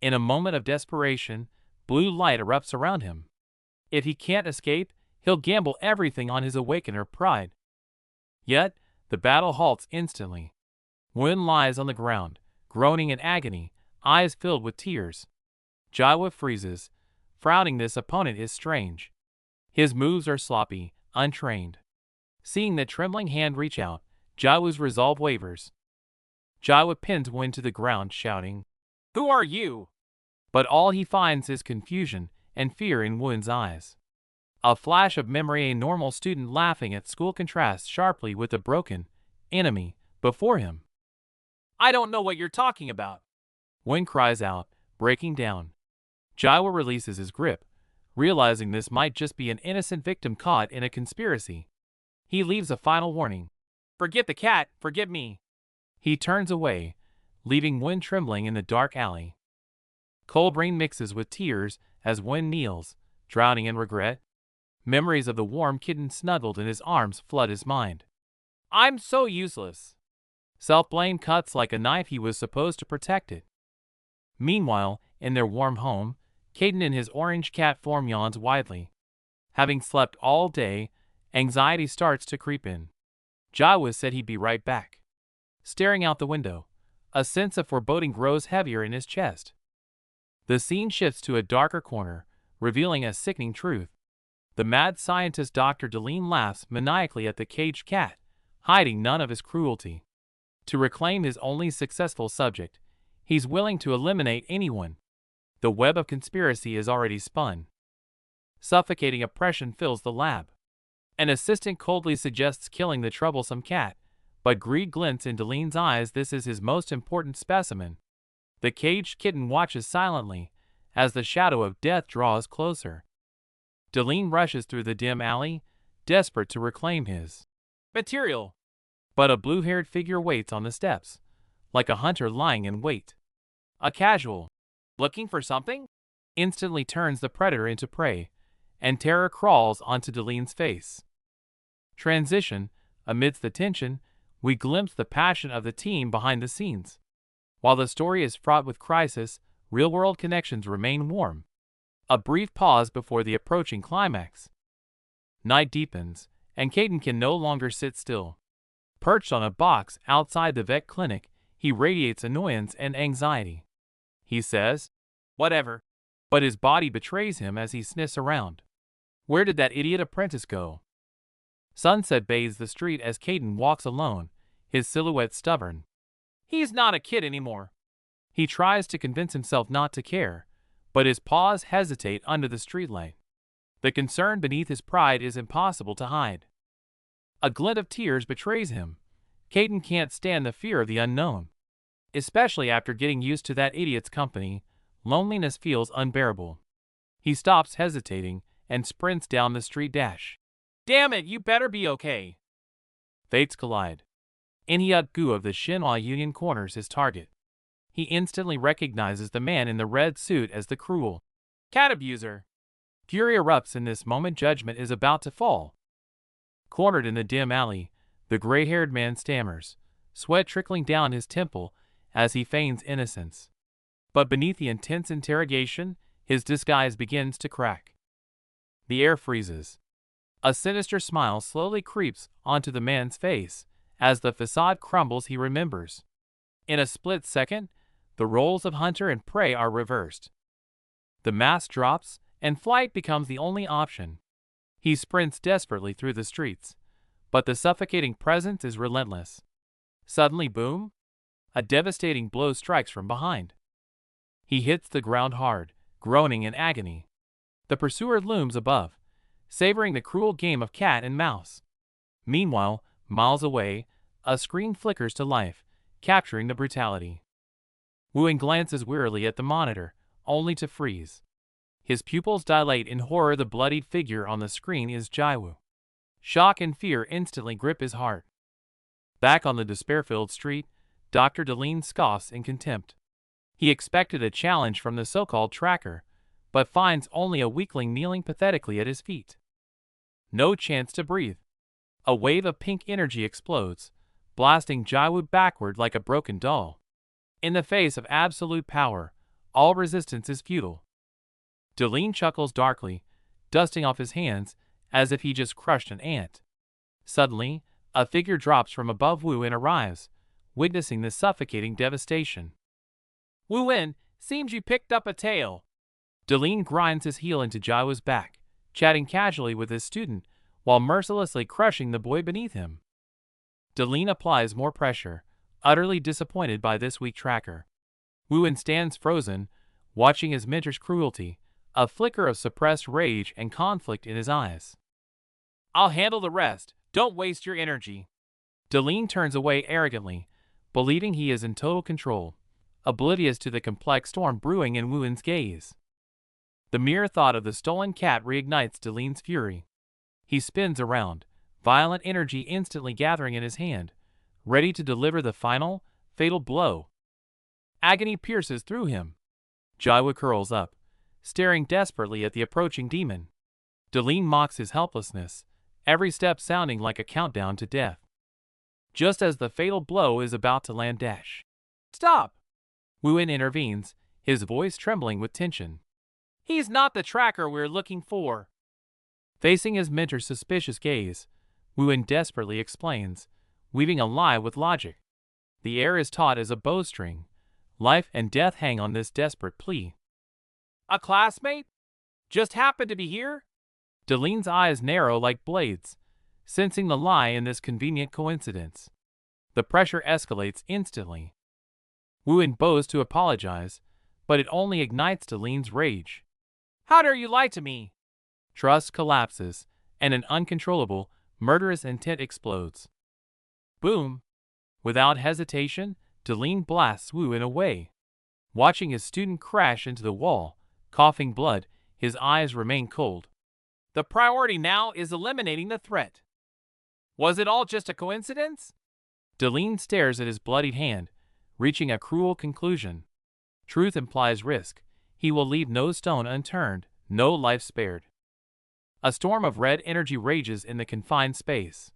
Speaker 1: In a moment of desperation, blue light erupts around him. If he can't escape, he'll gamble everything on his Awakener pride. Yet, the battle halts instantly. Wen lies on the ground, groaning in agony, eyes filled with tears. Jawa freezes, frowning. This opponent is strange. His moves are sloppy, untrained. Seeing the trembling hand reach out, Jawa's resolve wavers. Jawa pins Wen to the ground, shouting, Who are you? But all he finds is confusion and fear in Wen's eyes. A flash of memory. A normal student laughing at school contrasts sharply with the broken enemy before him. I don't know what you're talking about. Wen cries out, breaking down. Jawa releases his grip, realizing this might just be an innocent victim caught in a conspiracy. He leaves a final warning. Forget the cat, forget me. He turns away, leaving Wen trembling in the dark alley. Cold rain mixes with tears as Wen kneels, drowning in regret. Memories of the warm kitten snuggled in his arms flood his mind. I'm so useless. Self-blame cuts like a knife. He was supposed to protect it. Meanwhile, in their warm home, Caden in his orange cat form yawns widely. Having slept all day, anxiety starts to creep in. Jawa said he'd be right back. Staring out the window, a sense of foreboding grows heavier in his chest. The scene shifts to a darker corner, revealing a sickening truth. The mad scientist Dr. Deline laughs maniacally at the caged cat, hiding none of his cruelty. To reclaim his only successful subject, he's willing to eliminate anyone. The web of conspiracy is already spun. Suffocating oppression fills the lab. An assistant coldly suggests killing the troublesome cat, but greed glints in Deline's eyes. This is his most important specimen. The caged kitten watches silently as the shadow of death draws closer. Deline rushes through the dim alley, desperate to reclaim his material. But a blue-haired figure waits on the steps, like a hunter lying in wait. A casual, looking for something, instantly turns the predator into prey, and terror crawls onto Deline's face. Transition. Amidst the tension, we glimpse the passion of the team behind the scenes. While the story is fraught with crisis, real-world connections remain warm. A brief pause before the approaching climax. Night deepens, and Caden can no longer sit still. Perched on a box outside the vet clinic, he radiates annoyance and anxiety. He says, Whatever. But his body betrays him as he sniffs around. Where did that idiot apprentice go? Sunset bathes the street as Caden walks alone, his silhouette stubborn. He's not a kid anymore. He tries to convince himself not to care, but his paws hesitate under the streetlight. The concern beneath his pride is impossible to hide. A glint of tears betrays him. Caden can't stand the fear of the unknown. Especially after getting used to that idiot's company, loneliness feels unbearable. He stops hesitating and sprints down the street dash. Damn it, you better be okay. Fates collide. Inhyuk of the Shinhwa Union corners his target. He instantly recognizes the man in the red suit as the cruel cat abuser. Fury erupts in this moment. Judgment is about to fall. Cornered in the dim alley, The gray-haired man stammers, sweat trickling down his temple as he feigns innocence. But beneath the intense interrogation, his disguise begins to crack. The air freezes. A sinister smile slowly creeps onto the man's face. As the facade crumbles, he remembers. In a split second, the roles of hunter and prey are reversed. The mask drops, and flight becomes the only option. He sprints desperately through the streets, but the suffocating presence is relentless. Suddenly, boom! A devastating blow strikes from behind. He hits the ground hard, groaning in agony. The pursuer looms above, savoring the cruel game of cat and mouse. Meanwhile, miles away, a screen flickers to life, capturing the brutality. Wu-In glances wearily at the monitor, only to freeze. His pupils dilate in horror. The bloodied figure on the screen is Jiwoo. Shock and fear instantly grip his heart. Back on the despair-filled street, Dr. Deline scoffs in contempt. He expected a challenge from the so-called tracker, but finds only a weakling kneeling pathetically at his feet. No chance to breathe. A wave of pink energy explodes, blasting Jiwoo backward like a broken doll. In the face of absolute power, all resistance is futile. Deline chuckles darkly, dusting off his hands as if he just crushed an ant. Suddenly, a figure drops from above Wu and arrives, witnessing the suffocating devastation. Wu-In, seems you picked up a tail. Deline grinds his heel into Jiwoo's back, chatting casually with his student while mercilessly crushing the boy beneath him. Deline applies more pressure, utterly disappointed by this weak tracker. Wu-In stands frozen, watching his mentor's cruelty, a flicker of suppressed rage and conflict in his eyes. I'll handle the rest, don't waste your energy. Deline turns away arrogantly, believing he is in total control, oblivious to the complex storm brewing in Wu-In's gaze. The mere thought of the stolen cat reignites Deline's fury. He spins around, violent energy instantly gathering in his hand, ready to deliver the final, fatal blow. Agony pierces through him. Jiwoo curls up, staring desperately at the approaching demon. Deline mocks his helplessness, every step sounding like a countdown to death. Just as the fatal blow is about to land, dash. Stop! Wu-In intervenes, his voice trembling with tension. He's not the tracker we're looking for. Facing his mentor's suspicious gaze, Wu-In desperately explains, weaving a lie with logic. The air is taut as a bowstring. Life and death hang on this desperate plea. A classmate? Just happened to be here? Deline's eyes narrow like blades, sensing the lie in this convenient coincidence. The pressure escalates instantly. Wu-In bows to apologize, but it only ignites Deline's rage. How dare you lie to me? Trust collapses, and an uncontrollable, murderous intent explodes. Boom! Without hesitation, Deline blasts Wu-In away. Watching his student crash into the wall, coughing blood, his eyes remain cold. The priority now is eliminating the threat. Was it all just a coincidence? Deline stares at his bloodied hand, reaching a cruel conclusion. Truth implies risk. He will leave no stone unturned, no life spared. A storm of red energy rages in the confined space.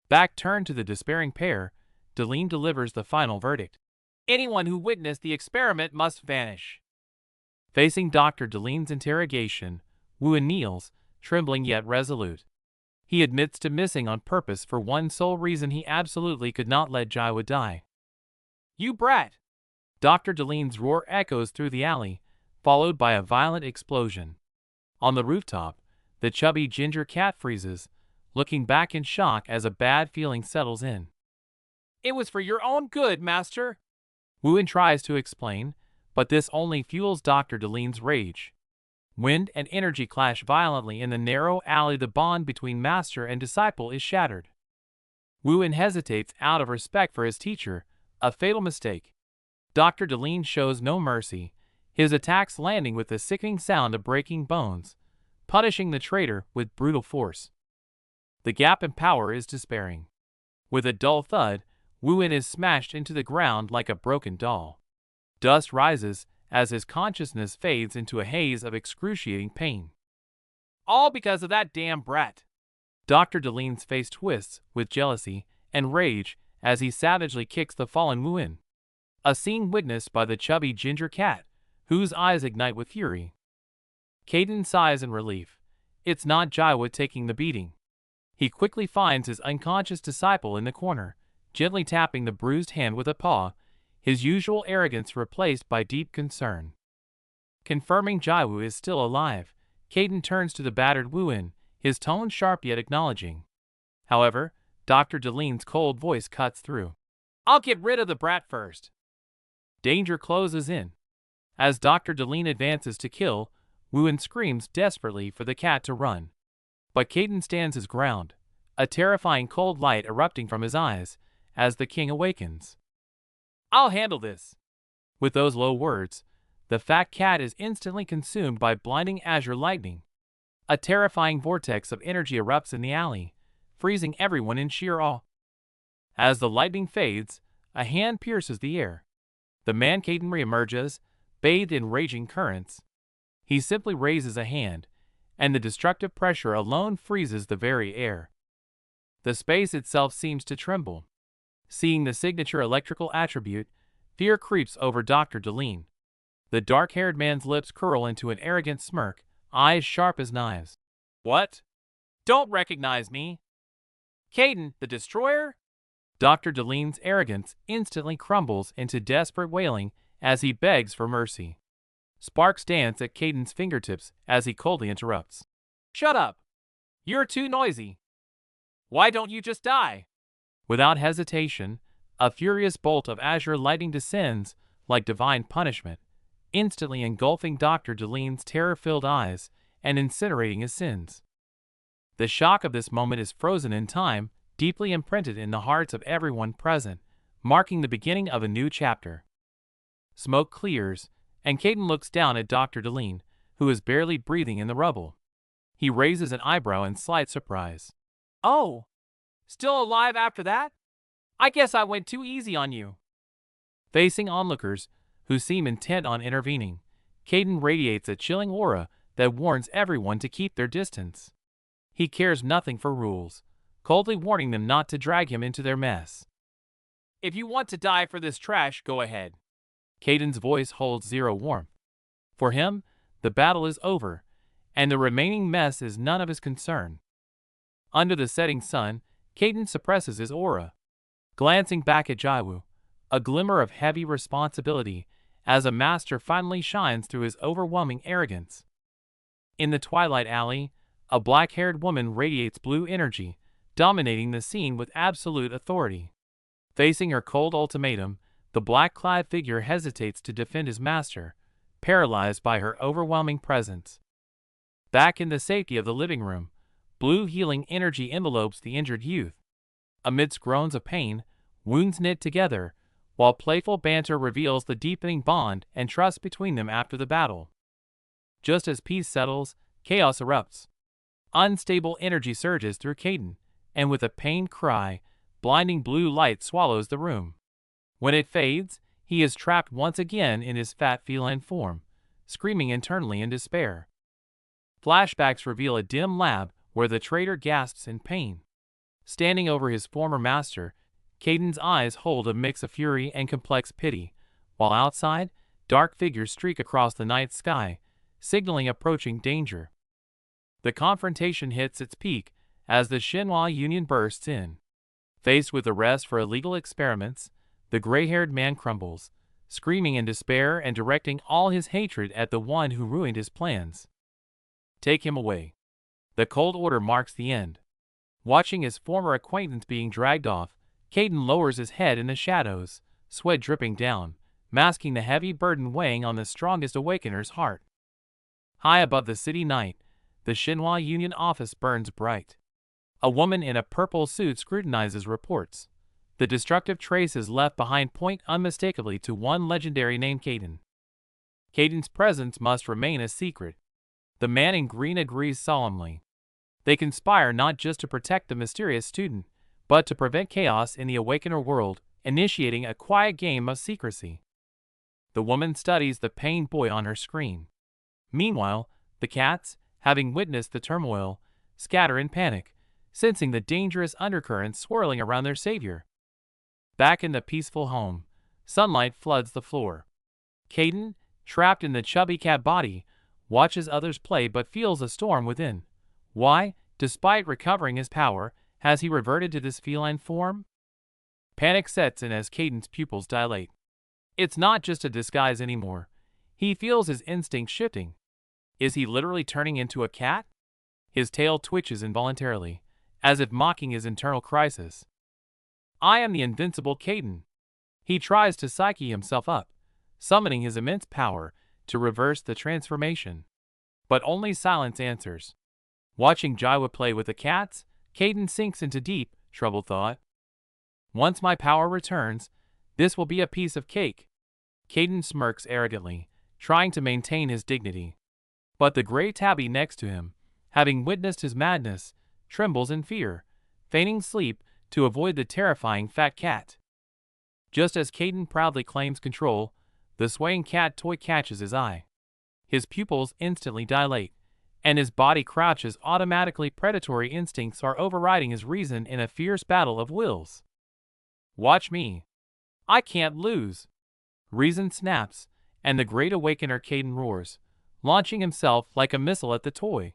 Speaker 1: Back turned to the despairing pair, Deline delivers the final verdict. Anyone who witnessed the experiment must vanish. Facing Dr. Deline's interrogation, Wu-In kneels, trembling yet resolute. He admits to missing on purpose for one sole reason: he absolutely could not let Jiwoo die. You brat! Dr. Deline's roar echoes through the alley, followed by a violent explosion. On the rooftop, the chubby ginger cat freezes, looking back in shock as a bad feeling settles in. It was for your own good, master. Wu-In tries to explain, but this only fuels Dr. Deline's rage. Wind and energy clash violently in the narrow alley. The bond between master and disciple is shattered. Wu-In hesitates out of respect for his teacher, a fatal mistake. Dr. Deline shows no mercy, his attacks landing with the sickening sound of breaking bones, punishing the traitor with brutal force. The gap in power is despairing. With a dull thud, Wu-In is smashed into the ground like a broken doll. Dust rises as his consciousness fades into a haze of excruciating pain. All because of that damn brat. Dr. Deline's face twists with jealousy and rage as he savagely kicks the fallen Wuin. A scene witnessed by the chubby ginger cat, whose eyes ignite with fury. Caden sighs in relief. It's not Jiawu taking the beating. He quickly finds his unconscious disciple in the corner, gently tapping the bruised hand with a paw, his usual arrogance replaced by deep concern. Confirming Jiawu is still alive, Caden turns to the battered Wuin, his tone sharp yet acknowledging. However, Dr. Deline's cold voice cuts through. I'll get rid of the brat first. Danger closes in. As Dr. Deline advances to kill, Wuin screams desperately for the cat to run. But Caden stands his ground, a terrifying cold light erupting from his eyes as the king awakens. I'll handle this. With those low words, the fat cat is instantly consumed by blinding azure lightning. A terrifying vortex of energy erupts in the alley, freezing everyone in sheer awe. As the lightning fades, a hand pierces the air. The man Caden reemerges, bathed in raging currents. He simply raises a hand, and the destructive pressure alone freezes the very air. The space itself seems to tremble. Seeing the signature electrical attribute, fear creeps over Dr. Deline. The dark-haired man's lips curl into an arrogant smirk, eyes sharp as knives. What? Don't recognize me? Caden, the Destroyer? Dr. Deline's arrogance instantly crumbles into desperate wailing as he begs for mercy. Sparks dance at Caden's fingertips as he coldly interrupts. Shut up! You're too noisy. Why don't you just die? Without hesitation, a furious bolt of azure lightning descends like divine punishment, instantly engulfing Dr. Deline's terror-filled eyes and incinerating his sins. The shock of this moment is frozen in time, deeply imprinted in the hearts of everyone present, marking the beginning of a new chapter. Smoke clears, and Caden looks down at Dr. Deline, who is barely breathing in the rubble. He raises an eyebrow in slight surprise. Oh, still alive after that? I guess I went too easy on you. Facing onlookers, who seem intent on intervening, Caden radiates a chilling aura that warns everyone to keep their distance. He cares nothing for rules, coldly warning them not to drag him into their mess. If you want to die for this trash, go ahead. Caden's voice holds zero warmth. For him, the battle is over, and the remaining mess is none of his concern. Under the setting sun, Caden suppresses his aura. Glancing back at Jiawu, a glimmer of heavy responsibility as a master finally shines through his overwhelming arrogance. In the twilight alley, a black-haired woman radiates blue energy, dominating the scene with absolute authority. Facing her cold ultimatum, the black-clad figure hesitates to defend his master, paralyzed by her overwhelming presence. Back in the safety of the living room, blue healing energy envelopes the injured youth. Amidst groans of pain, wounds knit together, while playful banter reveals the deepening bond and trust between them after the battle. Just as peace settles, chaos erupts. Unstable energy surges through Caden, and with a pained cry, blinding blue light swallows the room. When it fades, he is trapped once again in his fat feline form, screaming internally in despair. Flashbacks reveal a dim lab where the traitor gasps in pain. Standing over his former master, Caden's eyes hold a mix of fury and complex pity, while outside, dark figures streak across the night sky, signaling approaching danger. The confrontation hits its peak as the Shenhua Union bursts in. Faced with arrest for illegal experiments, the gray-haired man crumbles, screaming in despair and directing all his hatred at the one who ruined his plans. Take him away. The cold order marks the end. Watching his former acquaintance being dragged off, Caden lowers his head in the shadows, sweat dripping down, masking the heavy burden weighing on the strongest Awakener's heart. High above the city night, the Shenhua Union office burns bright. A woman in a purple suit scrutinizes reports. The destructive traces left behind point unmistakably to one legendary named Caden. Caden's presence must remain a secret. The man in green agrees solemnly. They conspire not just to protect the mysterious student, but to prevent chaos in the Awakener world, initiating a quiet game of secrecy. The woman studies the pained boy on her screen. Meanwhile, the cats, having witnessed the turmoil, scatter in panic, sensing the dangerous undercurrents swirling around their savior. Back in the peaceful home, sunlight floods the floor. Caden, trapped in the chubby cat body, watches others play but feels a storm within. Why, despite recovering his power, has he reverted to this feline form? Panic sets in as Caden's pupils dilate. It's not just a disguise anymore. He feels his instinct shifting. Is he literally turning into a cat? His tail twitches involuntarily, as if mocking his internal crisis. I am the invincible Caden. He tries to psyche himself up, summoning his immense power to reverse the transformation. But only silence answers. Watching Jawa play with the cats, Caden sinks into deep, troubled thought. Once my power returns, this will be a piece of cake. Caden smirks arrogantly, trying to maintain his dignity. But the gray tabby next to him, having witnessed his madness, trembles in fear, feigning sleep to avoid the terrifying fat cat. Just as Caden proudly claims control, the swaying cat toy catches his eye. His pupils instantly dilate, and his body crouches automatically. Predatory instincts are overriding his reason in a fierce battle of wills. Watch me. I can't lose. Reason snaps, and the great Awakener Caden roars, launching himself like a missile at the toy.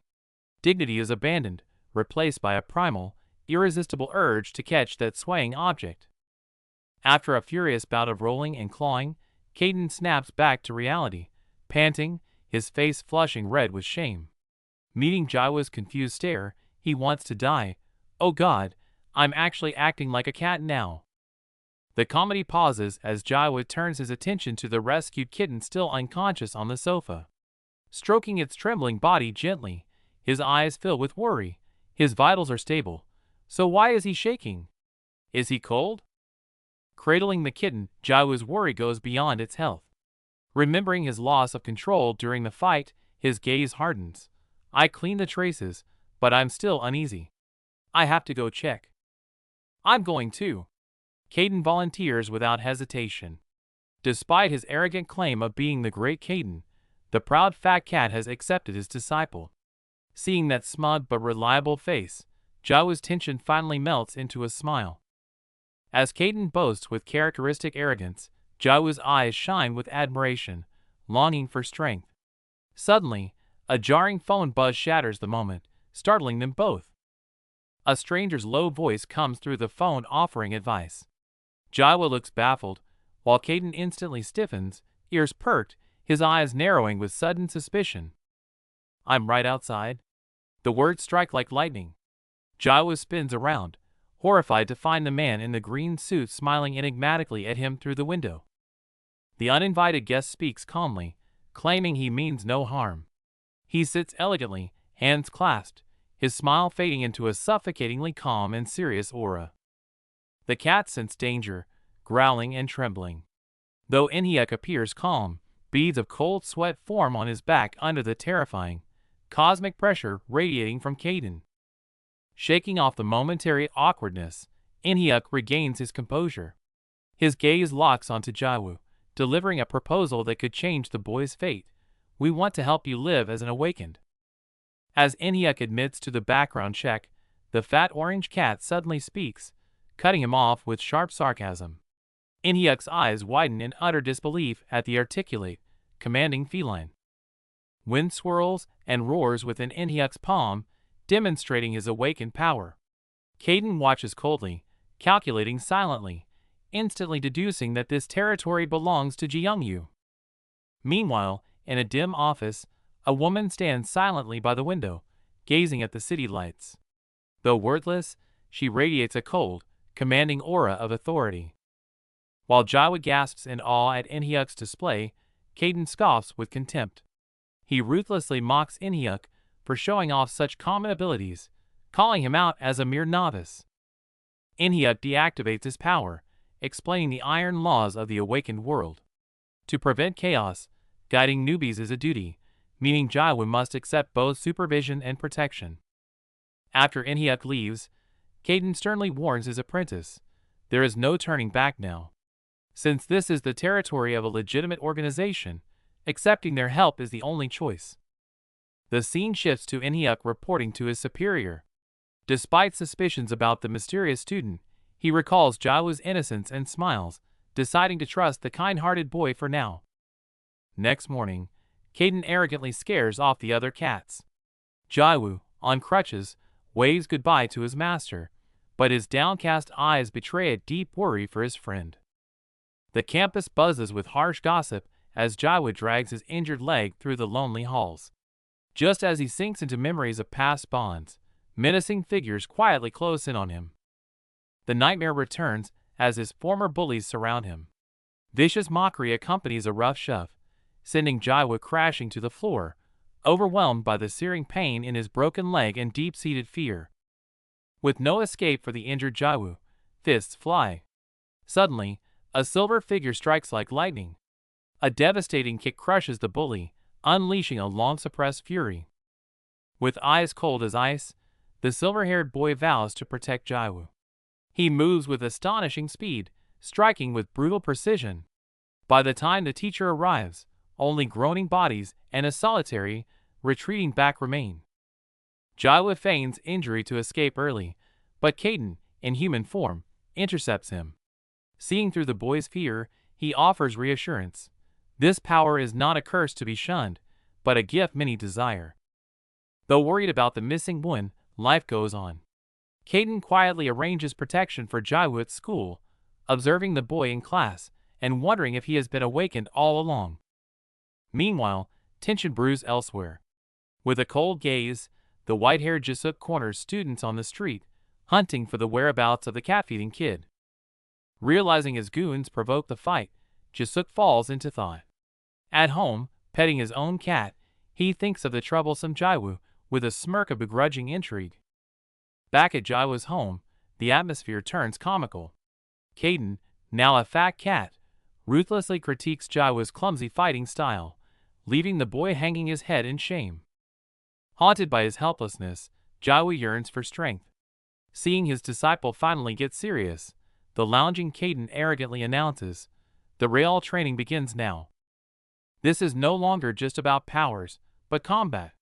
Speaker 1: Dignity is abandoned, replaced by a primal, irresistible urge to catch that swaying object. After a furious bout of rolling and clawing, Caden snaps back to reality, panting, his face flushing red with shame. Meeting Jawa's confused stare, he wants to die. Oh God, I'm actually acting like a cat now. The comedy pauses as Jawa turns his attention to the rescued kitten still unconscious on the sofa. Stroking its trembling body gently, his eyes fill with worry. His vitals are stable, so why is he shaking? Is he cold? Cradling the kitten, Jawa's worry goes beyond its health. Remembering his loss of control during the fight, his gaze hardens. I clean the traces, but I'm still uneasy. I have to go check. I'm going too. Caden volunteers without hesitation. Despite his arrogant claim of being the great Caden, the proud fat cat has accepted his disciple. Seeing that smug but reliable face, Jawa's tension finally melts into a smile. As Caden boasts with characteristic arrogance, Jawa's eyes shine with admiration, longing for strength. Suddenly, a jarring phone buzz shatters the moment, startling them both. A stranger's low voice comes through the phone offering advice. Jawa looks baffled, while Caden instantly stiffens, ears perked, his eyes narrowing with sudden suspicion. I'm right outside. The words strike like lightning. Jawa spins around, horrified to find the man in the green suit smiling enigmatically at him through the window. The uninvited guest speaks calmly, claiming he means no harm. He sits elegantly, hands clasped, his smile fading into a suffocatingly calm and serious aura. The cat scents danger, growling and trembling. Though Enhiek appears calm, beads of cold sweat form on his back under the terrifying, cosmic pressure radiating from Caden. Shaking off the momentary awkwardness, Enhiek regains his composure. His gaze locks onto Jawa, delivering a proposal that could change the boy's fate. We want to help you live as an awakened. As Enhiek admits to the background check, the fat orange cat suddenly speaks, cutting him off with sharp sarcasm. Enhiek's eyes widen in utter disbelief at the articulate, commanding feline. Wind swirls and roars within Enhiek's palm, demonstrating his awakened power. Caden watches coldly, calculating silently, instantly deducing that this territory belongs to Jiyoungyu. Meanwhile, in a dim office, a woman stands silently by the window, gazing at the city lights. Though wordless, she radiates a cold, commanding aura of authority. While Jawa gasps in awe at Enhiek's display, Caden scoffs with contempt. He ruthlessly mocks Enhiek for showing off such common abilities, calling him out as a mere novice. Enhiek deactivates his power, explaining the iron laws of the awakened world. To prevent chaos, guiding newbies is a duty, meaning Jawa must accept both supervision and protection. After Enhiek leaves, Caden sternly warns his apprentice, there is no turning back now. Since this is the territory of a legitimate organization, accepting their help is the only choice. The scene shifts to Enhiek reporting to his superior. Despite suspicions about the mysterious student, he recalls Jaiwoo's innocence and smiles, deciding to trust the kind-hearted boy for now. Next morning, Caden arrogantly scares off the other cats. Jaiwoo, on crutches, waves goodbye to his master, but his downcast eyes betray a deep worry for his friend. The campus buzzes with harsh gossip as Jaiwoo drags his injured leg through the lonely halls. Just as he sinks into memories of past bonds, menacing figures quietly close in on him. The nightmare returns as his former bullies surround him. Vicious mockery accompanies a rough shove, sending Jaiwoo crashing to the floor, overwhelmed by the searing pain in his broken leg and deep-seated fear. With no escape for the injured Jaiwoo, fists fly. Suddenly, a silver figure strikes like lightning. A devastating kick crushes the bully, unleashing a long-suppressed fury. With eyes cold as ice, the silver-haired boy vows to protect Jaiwoo. He moves with astonishing speed, striking with brutal precision. By the time the teacher arrives, only groaning bodies and a solitary, retreating back remain. Jaiwoo feigns injury to escape early, but Caden, in human form, intercepts him. Seeing through the boy's fear, he offers reassurance. This power is not a curse to be shunned, but a gift many desire. Though worried about the missing one, life goes on. Caden quietly arranges protection for Jaiwoo at school, observing the boy in class and wondering if he has been awakened all along. Meanwhile, tension brews elsewhere. With a cold gaze, the white-haired Jisuk corners students on the street, hunting for the whereabouts of the cat-feeding kid. Realizing his goons provoke the fight, Jisuk falls into thought. At home, petting his own cat, he thinks of the troublesome Jaiwoo with a smirk of begrudging intrigue. Back at Jaiwoo's home, the atmosphere turns comical. Caden, now a fat cat, ruthlessly critiques Jaiwoo's clumsy fighting style, leaving the boy hanging his head in shame. Haunted by his helplessness, Jaiwoo yearns for strength. Seeing his disciple finally get serious, the lounging Caden arrogantly announces, "The real training begins now." This is no longer just about powers, but combat.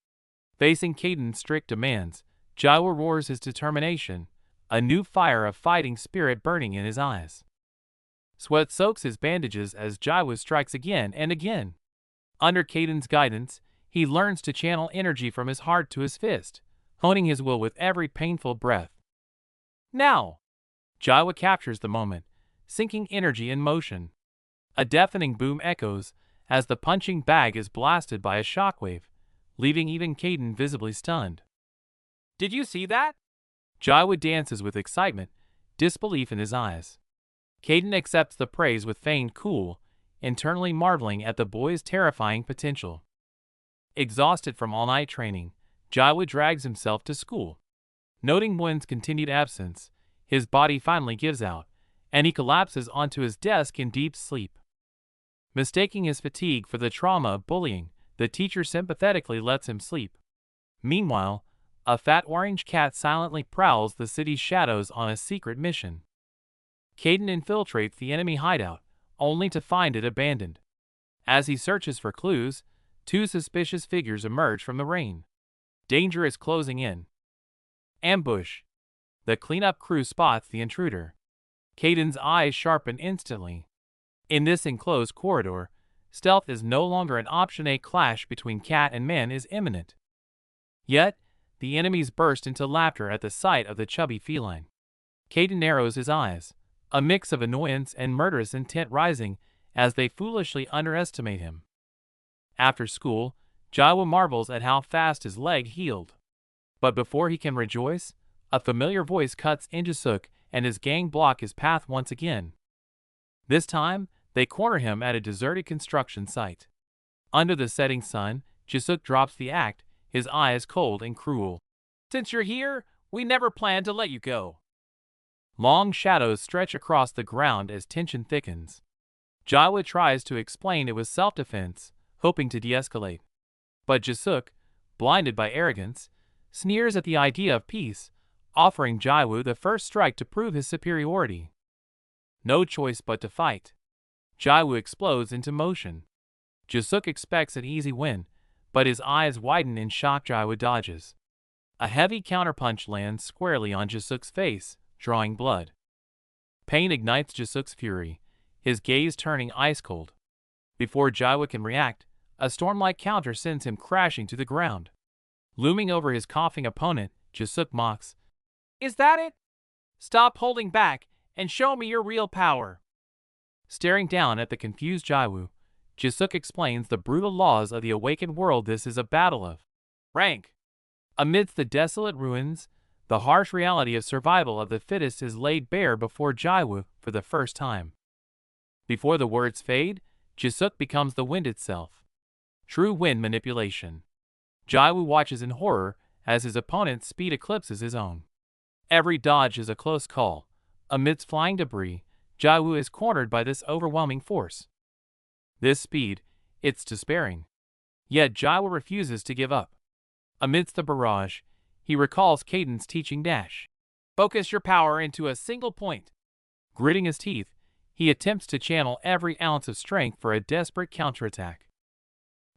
Speaker 1: Facing Caden's strict demands, Jaiwoo roars his determination, a new fire of fighting spirit burning in his eyes. Sweat soaks his bandages as Jaiwoo strikes again and again. Under Caden's guidance, he learns to channel energy from his heart to his fist, honing his will with every painful breath. Now! Jaiwoo captures the moment, sinking energy in motion. A deafening boom echoes as the punching bag is blasted by a shockwave, leaving even Caden visibly stunned. Did you see that? Jaiwoo dances with excitement, disbelief in his eyes. Caden accepts the praise with feigned cool, internally marveling at the boy's terrifying potential. Exhausted from all-night training, Jaiwoo drags himself to school. Noting Win's continued absence, his body finally gives out, and he collapses onto his desk in deep sleep. Mistaking his fatigue for the trauma of bullying, the teacher sympathetically lets him sleep. Meanwhile, a fat orange cat silently prowls the city's shadows on a secret mission. Caden infiltrates the enemy hideout, only to find it abandoned. As he searches for clues, two suspicious figures emerge from the rain. Danger is closing in. Ambush. The cleanup crew spots the intruder. Caden's eyes sharpen instantly. In this enclosed corridor, stealth is no longer an option. A clash between cat and man is imminent. Yet, the enemies burst into laughter at the sight of the chubby feline. Caden narrows his eyes, a mix of annoyance and murderous intent rising as they foolishly underestimate him. After school, Jaiwoo marvels at how fast his leg healed. But before he can rejoice, a familiar voice cuts in Jisuk and his gang block his path once again. This time, they corner him at a deserted construction site. Under the setting sun, Jisuk drops the act, his eyes cold and cruel. "Since you're here, we never planned to let you go." Long shadows stretch across the ground as tension thickens. Jaiwoo tries to explain it was self-defense, hoping to de-escalate. But Jisuk, blinded by arrogance, sneers at the idea of peace, offering Jaiwoo the first strike to prove his superiority. No choice but to fight. Jaiwoo explodes into motion. Jisuk expects an easy win, but his eyes widen in shock. Jaiwoo dodges. A heavy counterpunch lands squarely on Jisuk's face, drawing blood. Pain ignites Jisuk's fury, his gaze turning ice-cold. Before Jiwoo can react, a storm-like counter sends him crashing to the ground. Looming over his coughing opponent, Jisuk mocks, "Is that it? Stop holding back and show me your real power." Staring down at the confused Jiwoo, Jisuk explains the brutal laws of the awakened world. This is a battle of rank. Amidst the desolate ruins, the harsh reality of survival of the fittest is laid bare before Jiwoo for the first time. Before the words fade, Jisuk becomes the wind itself. True wind manipulation. Jiwoo watches in horror as his opponent's speed eclipses his own. Every dodge is a close call. Amidst flying debris, Jiwoo is cornered by this overwhelming force. This speed, it's despairing. Yet Jiwoo refuses to give up. Amidst the barrage, he recalls Kaiden's teaching dash. Focus your power into a single point. Gritting his teeth, he attempts to channel every ounce of strength for a desperate counterattack.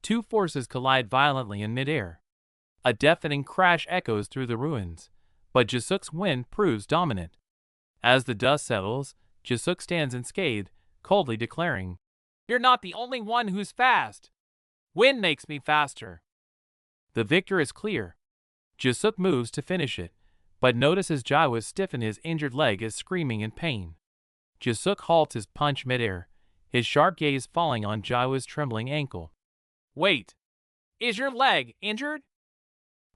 Speaker 1: Two forces collide violently in midair. A deafening crash echoes through the ruins, but Jisuk's wind proves dominant. As the dust settles, Jisuk stands unscathed, coldly declaring, "You're not the only one who's fast. Wind makes me faster." The victor is clear. Jisuk moves to finish it, but notices Jiwoo stiffen his injured leg as screaming in pain. Jisuk halts his punch midair, his sharp gaze falling on Jiwoo's trembling ankle. "Wait, is your leg injured?"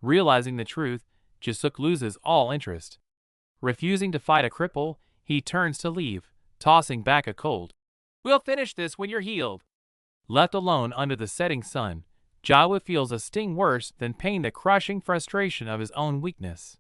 Speaker 1: Realizing the truth, Jisuk loses all interest. Refusing to fight a cripple, he turns to leave, tossing back a cold, "We'll finish this when you're healed." Left alone under the setting sun, Jiwoo feels a sting worse than pain, the crushing frustration of his own weakness.